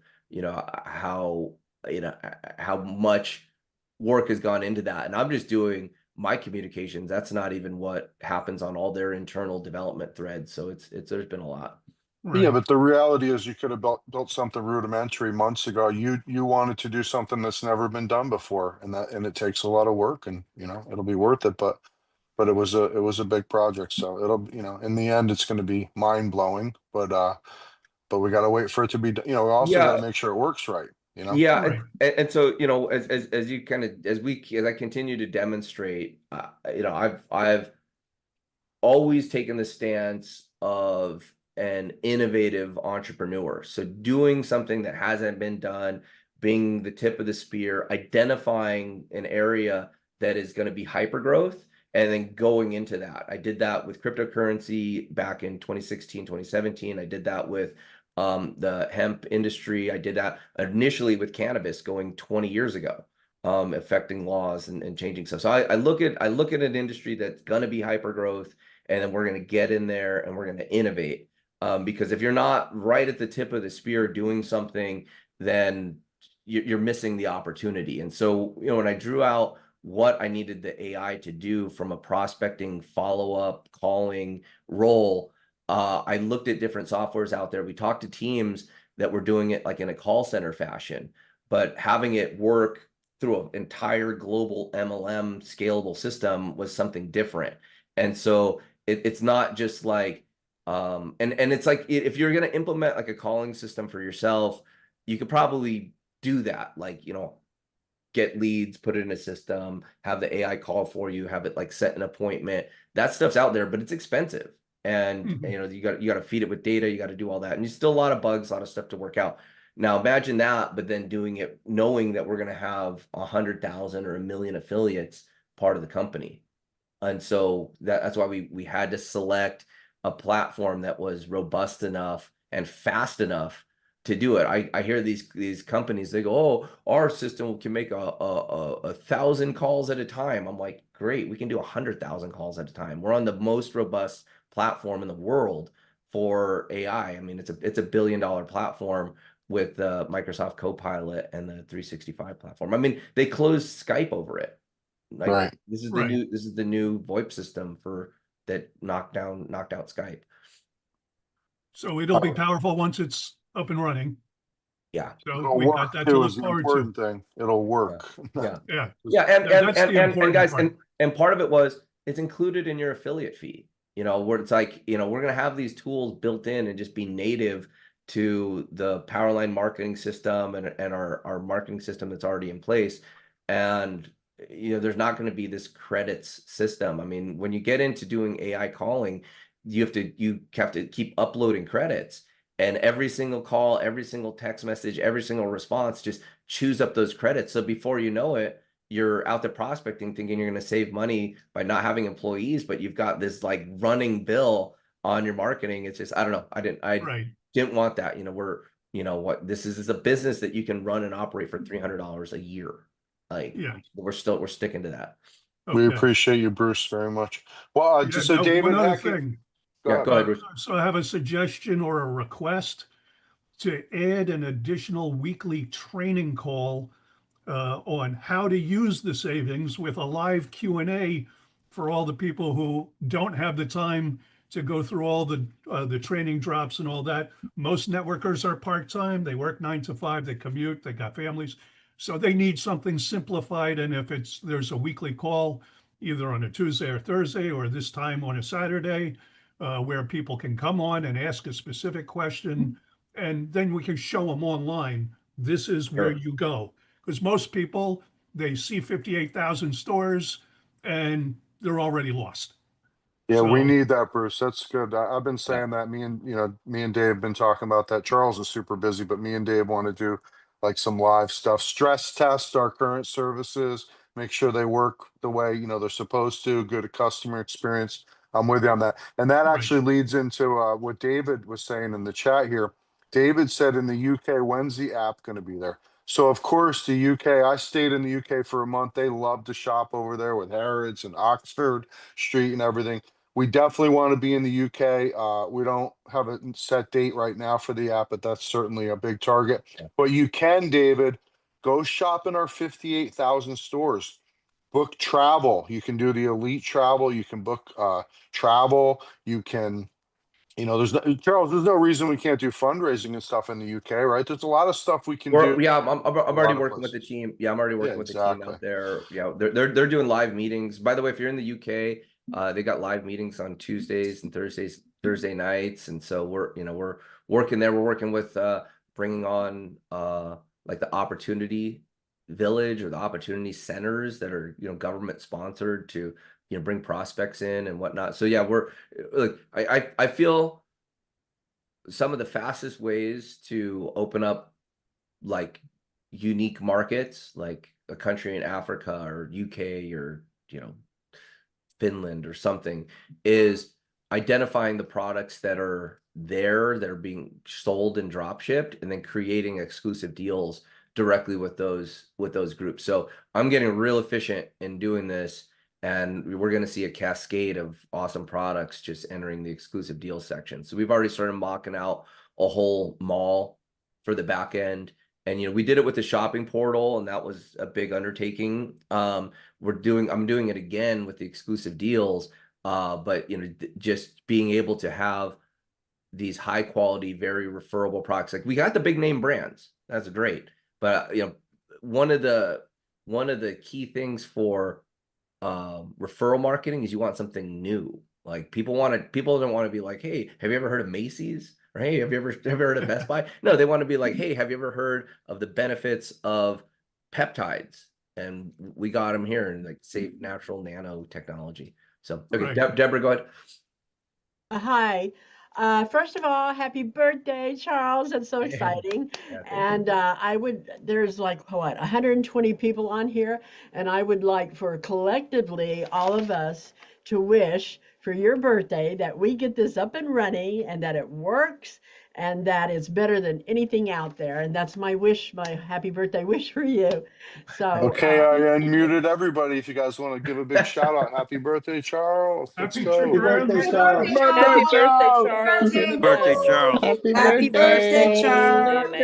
how much work has gone into that. And I'm just doing my communications. That's not even what happens on all their internal development threads. So there's been a lot. Yeah, but the reality is you could have built something rudimentary months ago. You wanted to do something that's never been done before, and it takes a lot of work, and it'll be worth it. But it was a big project, so it'll in the end it's going to be mind blowing. But we got to wait for it to be. We also got to make sure it works right. Yeah, and so as you kind of as I continue to demonstrate, I've always taken the stance of an innovative entrepreneur. So doing something that hasn't been done, being the tip of the spear, identifying an area that is going to be hyper growth, and then going into that. I did that with cryptocurrency back in 2016, 2017. I did that with the hemp industry. I did that initially with cannabis going 20 years ago, affecting laws and changing stuff. So I look at an industry that's going to be hyper growth, and then we're going to get in there and we're going to innovate. Because if you're not right at the tip of the spear doing something, then you're missing the opportunity. And so, when I drew out what I needed the AI to do from a prospecting, follow-up, calling role, I looked at different softwares out there. We talked to teams that were doing it like in a call center fashion, but having it work through an entire global MLM scalable system was something different. And so it's not just like, and it's like, if you're going to implement like a calling system for yourself, you could probably do that. Like, get leads, put it in a system, have the AI call for you, have it like set an appointment. That stuff's out there, but it's expensive. And you got to feed it with data, you got to do all that. And there's still a lot of bugs, a lot of stuff to work out. Now imagine that, but then doing it knowing that we're going to have 100,000 or 1 million affiliates part of the company. And so that's why we had to select a platform that was robust enough and fast enough to do it. I hear these companies, they go, oh, our system can make 1,000 calls at a time. I'm like, great, we can do 100,000 calls at a time. We're on the most robust platform in the world for AI. I mean, it's a $1 billion platform with the Microsoft Copilot and the 365 platform. I mean, they closed Skype over it. Like, Right. This is the new VoIP system that knocked out Skype. So it'll be powerful once it's up and running. Yeah. So It'll we work got that to too look is the forward important to. thing. It'll work. Yeah. Yeah. That's the important guys, part. and part of it was it's included in your affiliate fee. Where it's like, we're gonna have these tools built in and just be native to the Powerline marketing system and our marketing system that's already in place. And there's not going to be this credits system. I mean, when you get into doing AI calling, you have to keep uploading credits, and every single call, every single text message, every single response just chews up those credits. So before you know it, you're out there prospecting thinking you're going to save money by not having employees, but you've got this like running bill on your marketing. It's just, I don't know. I didn't want that. This is a business that you can run and operate for $300 a year. Like, we're sticking to that. We appreciate you, Bruce, very much. Well, so David, one other thing. Go ahead, Bruce. So I have a suggestion or a request to add an additional weekly training call on how to use the savings with a live Q&A for all the people who don't have the time to go through all the training drops and all that. Most networkers are part-time. They work 9 to 5, they commute, they got families. So they need something simplified. And if there's a weekly call, either on a Tuesday or Thursday, or this time on a Saturday, where people can come on and ask a specific question, and then we can show them online, this is where you go. Because most people, they see 58,000 stores and they're already lost. Yeah, we need that, Bruce. That's good. I've been saying that. Me and Dave have been talking about that. Charles is super busy, but me and Dave want to do like some live stuff. Stress test our current services, make sure they work the way they're supposed to. Good customer experience. I'm with you on that. And that actually leads into what David was saying in the chat here. David said in the UK, when's the app going to be there? So of course the UK, I stayed in the UK for a month. They love to shop over there with Harrods and Oxford Street and everything. We definitely want to be in the UK. We don't have a set date right now for the app, but that's certainly a big target. But you can, David, go shop in our 58,000 stores. Book travel. You can do the elite travel. You can book travel. You can, Charles, there's no reason we can't do fundraising and stuff in the UK, right? There's a lot of stuff we can do. Yeah, I'm already working with the team. Yeah, I'm already working with the team out there. Yeah, they're doing live meetings. By the way, if you're in the UK, they got live meetings on Tuesdays and Thursday nights, and so we're working there. We're working with bringing on like the Opportunity Village or the Opportunity Centers that are government sponsored to bring prospects in and whatnot. So yeah, we're like I feel some of the fastest ways to open up like unique markets, like a country in Africa or UK or, Finland or something, is identifying the products that are there, that are being sold and drop shipped, and then creating exclusive deals directly with those groups. So I'm getting real efficient in doing this, and we're going to see a cascade of awesome products just entering the exclusive deal section. So we've already started mocking out a whole mall for the back end. And we did it with the shopping portal, and that was a big undertaking. I'm doing it again with the exclusive deals. But just being able to have these high quality, very referable products. Like, we got the big name brands. That's great. But one of the key things for referral marketing is you want something new. Like, people don't want to be like, hey, have you ever heard of Macy's? Or, hey, have you ever heard of Best Buy? No, they want to be like, hey, have you ever heard of the benefits of peptides? And we got them here in, like, safe, natural nanotechnology. So, okay, Right. Deborah, go ahead. Hi. First of all, happy birthday, Charles. It's so exciting. Yeah, And there's like, what, 120 people on here. And I would like for collectively all of us to wish for your birthday that we get this up and running and that it works and that it's better than anything out there. And that's my wish, my happy birthday wish for you. So, Okay, I unmuted everybody. If you guys want to give a big shout out, happy birthday, Charles. Let's Happy go. birthday, Charles. Charles. Birthday, Charles. Happy birthday, Charles. Happy birthday, Charles.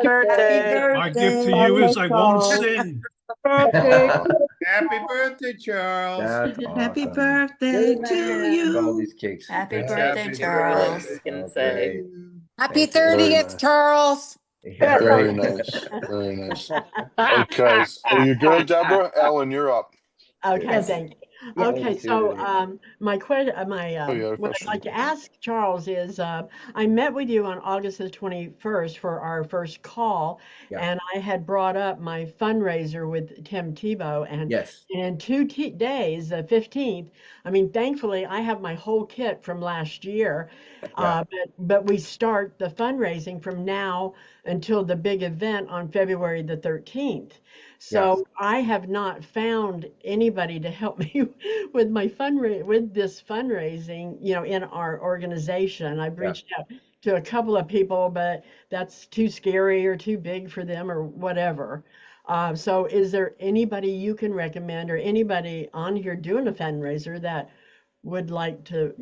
Happy My gift to birthday. you is I won't sin. Birthday. Happy birthday, Charles. That's Happy awesome. birthday to Look at all you. these cakes. Happy Thanks. birthday, Charles. Oh, great. Happy Thank you. Very 30th, nice. Charles. Yeah, Very right. nice. Very nice. Okay. Are you good, Deborah? Ellen, you're up. okay, Yes. thank you. Yeah. Okay, so Totally. Oh, you had a what I'd question. like to ask Charles is, I met with you on August the 21st for our first call, Yeah. and I had brought up my fundraiser with Tim Tebow, and Yes. in 2 days, the 15th, I mean, thankfully, I have my whole kit from last year, Yeah. but we start the fundraising from now until the big event on February the 13th. Yes. So I have not found anybody to help me with my with this fundraising, in our organization. I've Yeah. reached out to a couple of people, but that's too scary or too big for them or whatever. So is there anybody you can recommend or anybody on here doing a fundraiser that would like to,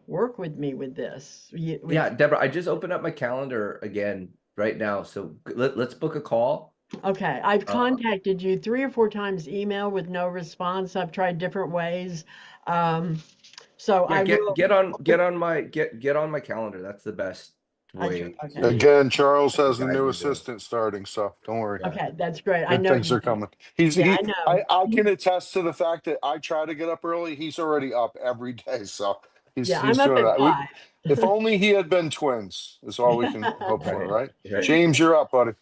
work with me with this? Yeah, Deborah, I just opened up my calendar again right now. So let's book a call. Okay, I've contacted you 3 or 4 times email with no response. I've tried different ways. So Yeah, I will. get on my calendar. That's the best way. Okay. Again, Charles has a guide new you to- assistant starting, so don't worry. Okay, that's great. I Good know things you are do. coming. Yeah, I know. I can attest to the fact that I try to get up early. He's already up every day, so he's Yeah, I'm up doing at that. 5. If only he had been twins, is all we can hope for, right? Right. James, you're up, buddy.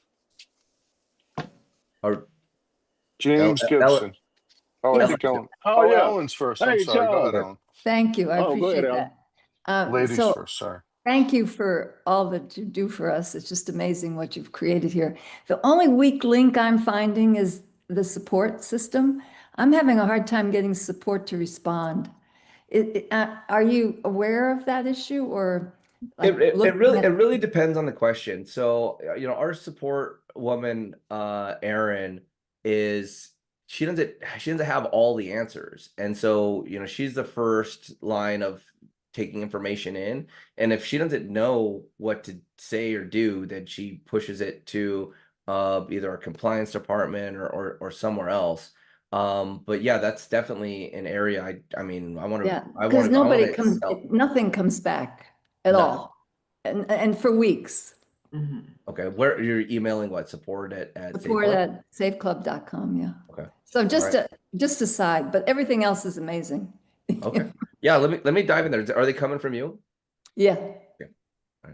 Or James Gibson. Oh, I think Ellen. Oh, yeah. Ellen's first. I'm Hey, sorry. Go Charles. ahead, Ellen. Thank you. I Oh, go ahead, appreciate that. Ladies so first. Sorry. thank you for all that you do for us. It's just amazing what you've created here. The only weak link I'm finding is the support system. I'm having a hard time getting support to respond. Are you aware of that issue, or like it really depends on the question. So our support woman, Erin, she doesn't have all the answers, and so she's the first line of taking information in, and if she doesn't know what to say or do, then she pushes it to either our compliance department or somewhere else. But yeah, that's definitely an area. I want to. Yeah, because nothing comes back at all, and for weeks. Okay, where you're emailing what support at support at safeclub.com. Yeah. Okay. So just a side, but everything else is amazing. Okay. Yeah, let me dive in there. Are they coming from you? Yeah.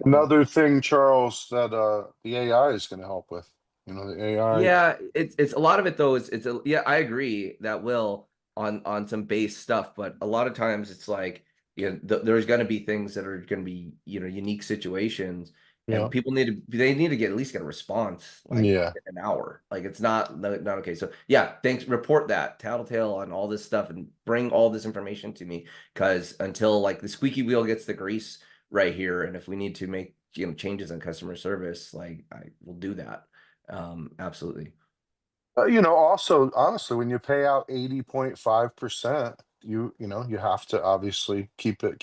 Another thing, Charles, that the AI is going to help with. The AI. Yeah, it's a lot of it though. Yeah, I agree that will on some base stuff, but a lot of times it's like there's going to be things that are going to be unique situations, Yeah. And people they need to at least get a response like Yeah. in an hour. Like it's not okay. So yeah, thanks. Report that tattletale on all this stuff and bring all this information to me, because until like the squeaky wheel gets the grease right here, and if we need to make changes in customer service, like I will do that. Absolutely. Also, honestly, when you pay out 80.5%, you have to obviously keep it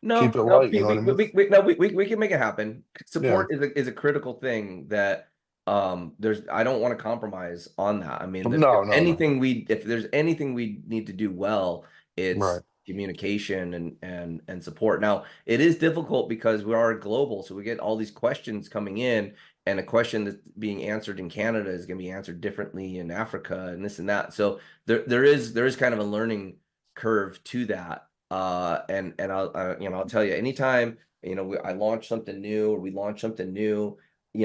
No, light. You know what I mean? We can make it happen. Support is a critical thing that I don't want to compromise on that. I mean, No. if there's anything we need to do well, it's Right. communication and support. Now, it is difficult because we are global, so we get all these questions coming in, and a question that's being answered in Canada is going to be answered differently in Africa and this and that. So there is kind of a learning curve to that. And I'll tell you, anytime I launch something new or we launch something new,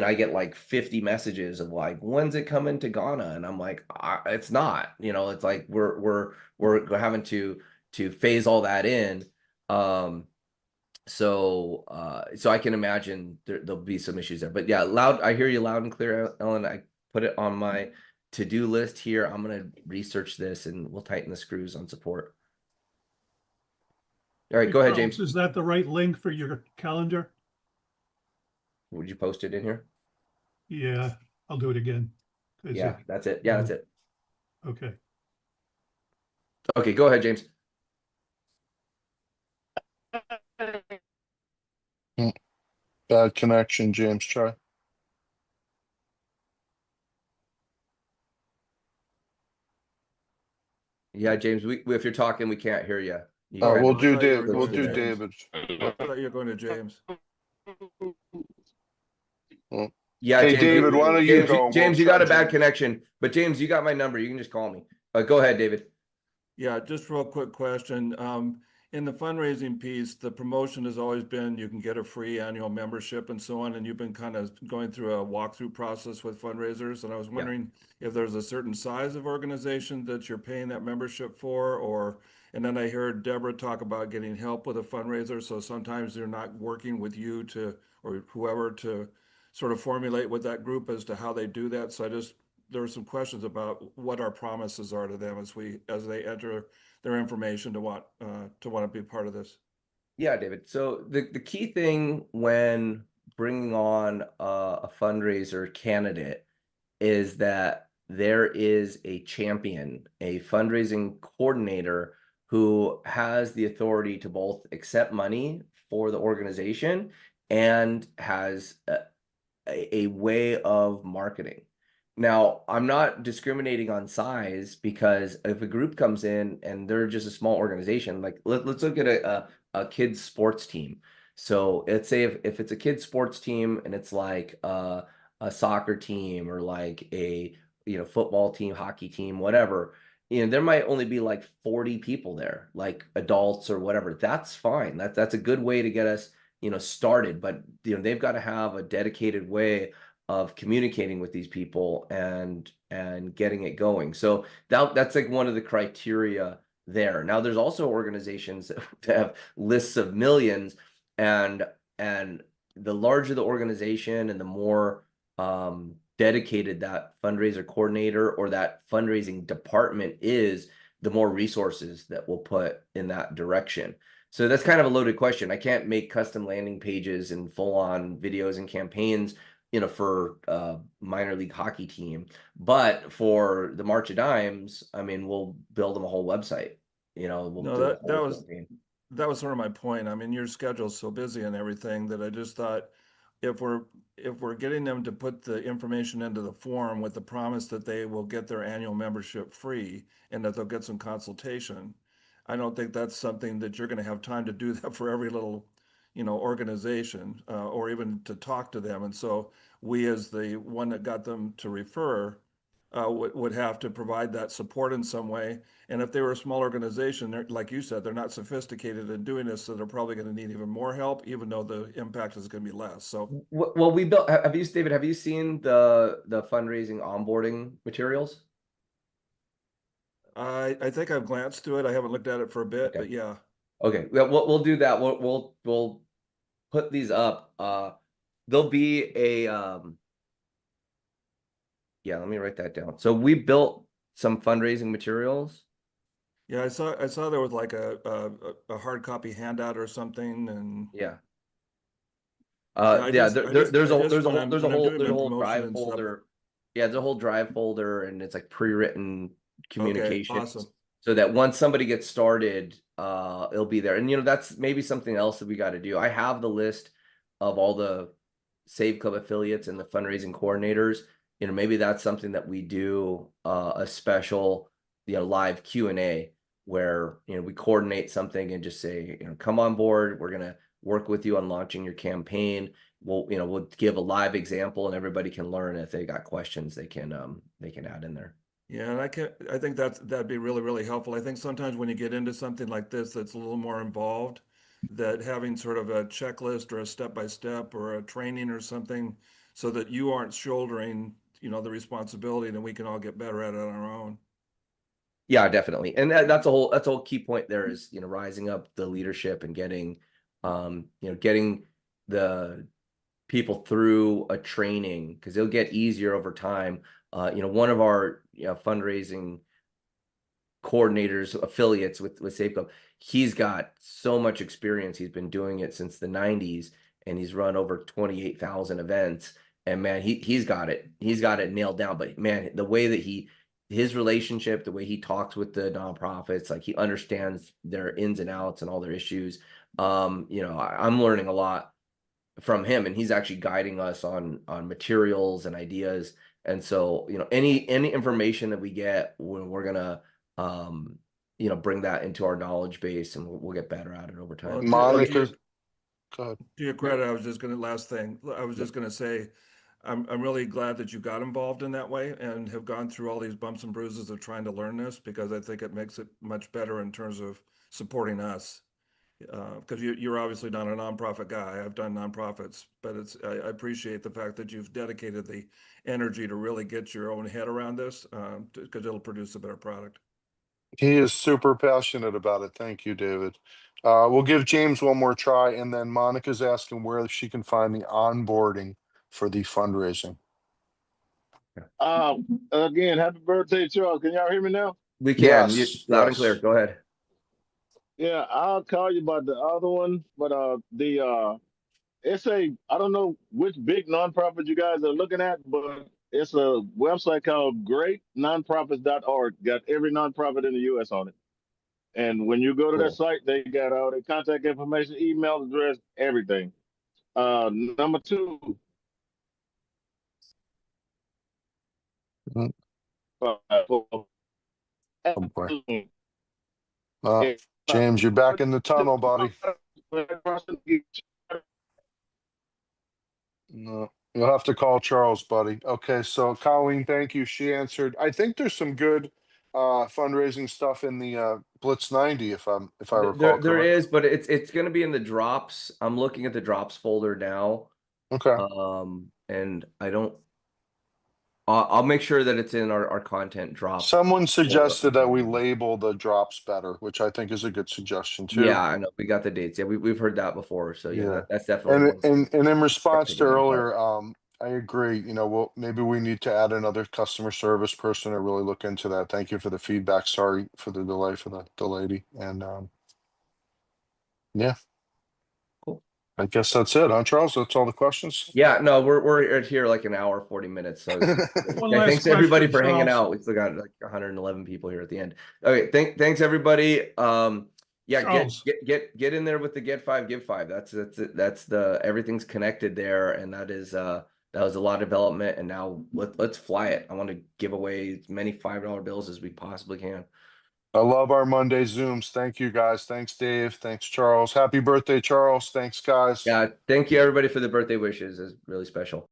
I get like 50 messages of like, when's it coming to Ghana? And I'm like, it's not. It's like we're having to phase all that in. So I can imagine there'll be some issues there. But yeah, I hear you loud and clear, Ellen. I put it on my to-do list here. I'm gonna research this and we'll tighten the screws on support. All right, go ahead, James. Is that the right link for your calendar? Would you post it in here? Yeah, I'll do it again. Yeah, that's it. Yeah, that's it. Okay. Okay, go ahead, James. Bad connection, James. Try. Yeah, James. If you're talking, we can't hear you. We'll do David. We'll do David. I thought you were going to James. Yeah, hey, James, David, why don't you go? James, you got a bad connection, but James, you got my number. You can just call me. Go ahead, David. Yeah, just real quick question. In the fundraising piece, the promotion has always been you can get a free annual membership and so on, and you've been kind of going through a walkthrough process with fundraisers. And I was wondering if there's a certain size of organization that you're paying that membership for, and then I heard Deborah talk about getting help with a fundraiser. So sometimes they're not working with you or whoever to sort of formulate with that group as to how they do that. So there were some questions about what our promises are to them as they enter their information to want to be part of this. Yeah, David. So the key thing when bringing on a fundraiser candidate is that there is a champion, a fundraising coordinator who has the authority to both accept money for the organization and has a way of marketing. Now, I'm not discriminating on size, because if a group comes in and they're just a small organization, like let's look at a kids sports team. So let's say if it's a kids sports team and it's like a soccer team or like a football team, hockey team, whatever, there might only be like 40 people there, like adults or whatever. That's fine. That's a good way to get us started, but they've got to have a dedicated way of communicating with these people and getting it going. So that's like one of the criteria there. Now there's also organizations that have lists of millions, and the larger the organization and the more dedicated that fundraiser coordinator or that fundraising department is, the more resources that we'll put in that direction. So that's kind of a loaded question. I can't make custom landing pages and full-on videos and campaigns, for a minor league hockey team. But for the March of Dimes, I mean, we'll build them a whole website. That was sort of my point. I mean, your schedule's so busy and everything that I just thought if we're getting them to put the information into the form with the promise that they will get their annual membership free and that they'll get some consultation, I don't think that's something that you're going to have time to do that for every little, organization, or even to talk to them. And so we, as the one that got them to refer, would have to provide that support in some way. And if they were a small organization, like you said, they're not sophisticated in doing this, so they're probably going to need even more help, even though the impact is going to be less. So, well, we built. David, have you seen the fundraising onboarding materials? I think I've glanced through it. I haven't looked at it for a bit, but yeah. Okay, we'll do that. We'll put these up. There'll be a yeah, let me write that down. So we built some fundraising materials. Yeah, I saw there was like a hard copy handout or something, and Yeah. there's a whole promotion drive and stuff. folder. Yeah, there's a whole drive folder, and it's like pre-written communications. Okay, awesome. So that once somebody gets started, it'll be there. And that's maybe something else that we got to do. I have the list of all the Save Club affiliates and the fundraising coordinators. Maybe that's something that we do a special, live Q&A where we coordinate something and just say, come on board. We're gonna work with you on launching your campaign. We'll give a live example, and everybody can learn. If they got questions, they can add in there. Yeah, and I think that'd be really, really helpful. I think sometimes when you get into something like this that's a little more involved, that having sort of a checklist or a step-by-step or a training or something, so that you aren't shouldering, the responsibility, and we can all get better at it on our own. Yeah, definitely. And that's a whole key point there is, rising up the leadership and getting the people through a training, because it'll get easier over time. One of our fundraising coordinators, affiliates with Save Club, he's got so much experience. He's been doing it since the 90s, and he's run over 28,000 events. And man, he's got it nailed down. But man, the way that his relationship, the way he talks with the nonprofits, like he understands their ins and outs and all their issues. I'm learning a lot from him, and he's actually guiding us on materials and ideas. And so, any information that we get, we're gonna bring that into our knowledge base, and we'll get better at it over time. Well, Monica, go ahead. To your credit, I was just gonna say, I'm really glad that you got involved in that way and have gone through all these bumps and bruises of trying to learn this, because I think it makes it much better in terms of supporting us. Because you're obviously not a nonprofit guy. I've done nonprofits, but I appreciate the fact that you've dedicated the energy to really get your own head around this, because it'll produce a better product. He is super passionate about it. Thank you, David. We'll give James one more try, and then Monica's asking where she can find the onboarding for the fundraising. Again, happy birthday, Charles. Can y'all hear me now? We can. Loud and clear. Go ahead. Yeah, I'll call you about the other one, but I don't know which big nonprofit you guys are looking at, but it's a website called greatnonprofits.org. Got every nonprofit in the U.S. on it. And when you go to that site, they got all their contact information, email address, everything. Number two. Oh boy. James, you're back in the tunnel, buddy. No, you'll have to call Charles, buddy. Okay, so Colleen, thank you. She answered. I think there's some good fundraising stuff in the Blitz 90, if I recall. There is, but it's going to be in the drops. I'm looking at the drops folder now. Okay. And I'll make sure that it's in our content drops. Someone suggested that we label the drops better, which I think is a good suggestion too. Yeah, I know. We got the dates. Yeah, we've heard that before. So yeah, that's definitely. And in response to earlier, I agree. Maybe we need to add another customer service person to really look into that. Thank you for the feedback. Sorry for the delay for the lady. And yeah. Cool. I guess that's it, huh, Charles? That's all the questions? Yeah, no, we're here like an hour, 40 minutes. So thanks everybody for hanging out. We still got like 111 people here at the end. Okay, thanks everybody. Yeah, get in there with the Get 5 Give 5. That's the everything's connected there, and that was a lot of development, and now let's fly it. I want to give away as many $5 bills as we possibly can. I love our Monday Zooms. Thank you, guys. Thanks, Dave. Thanks, Charles. Happy birthday, Charles. Thanks, guys. Yeah, thank you, everybody, for the birthday wishes. It's really special.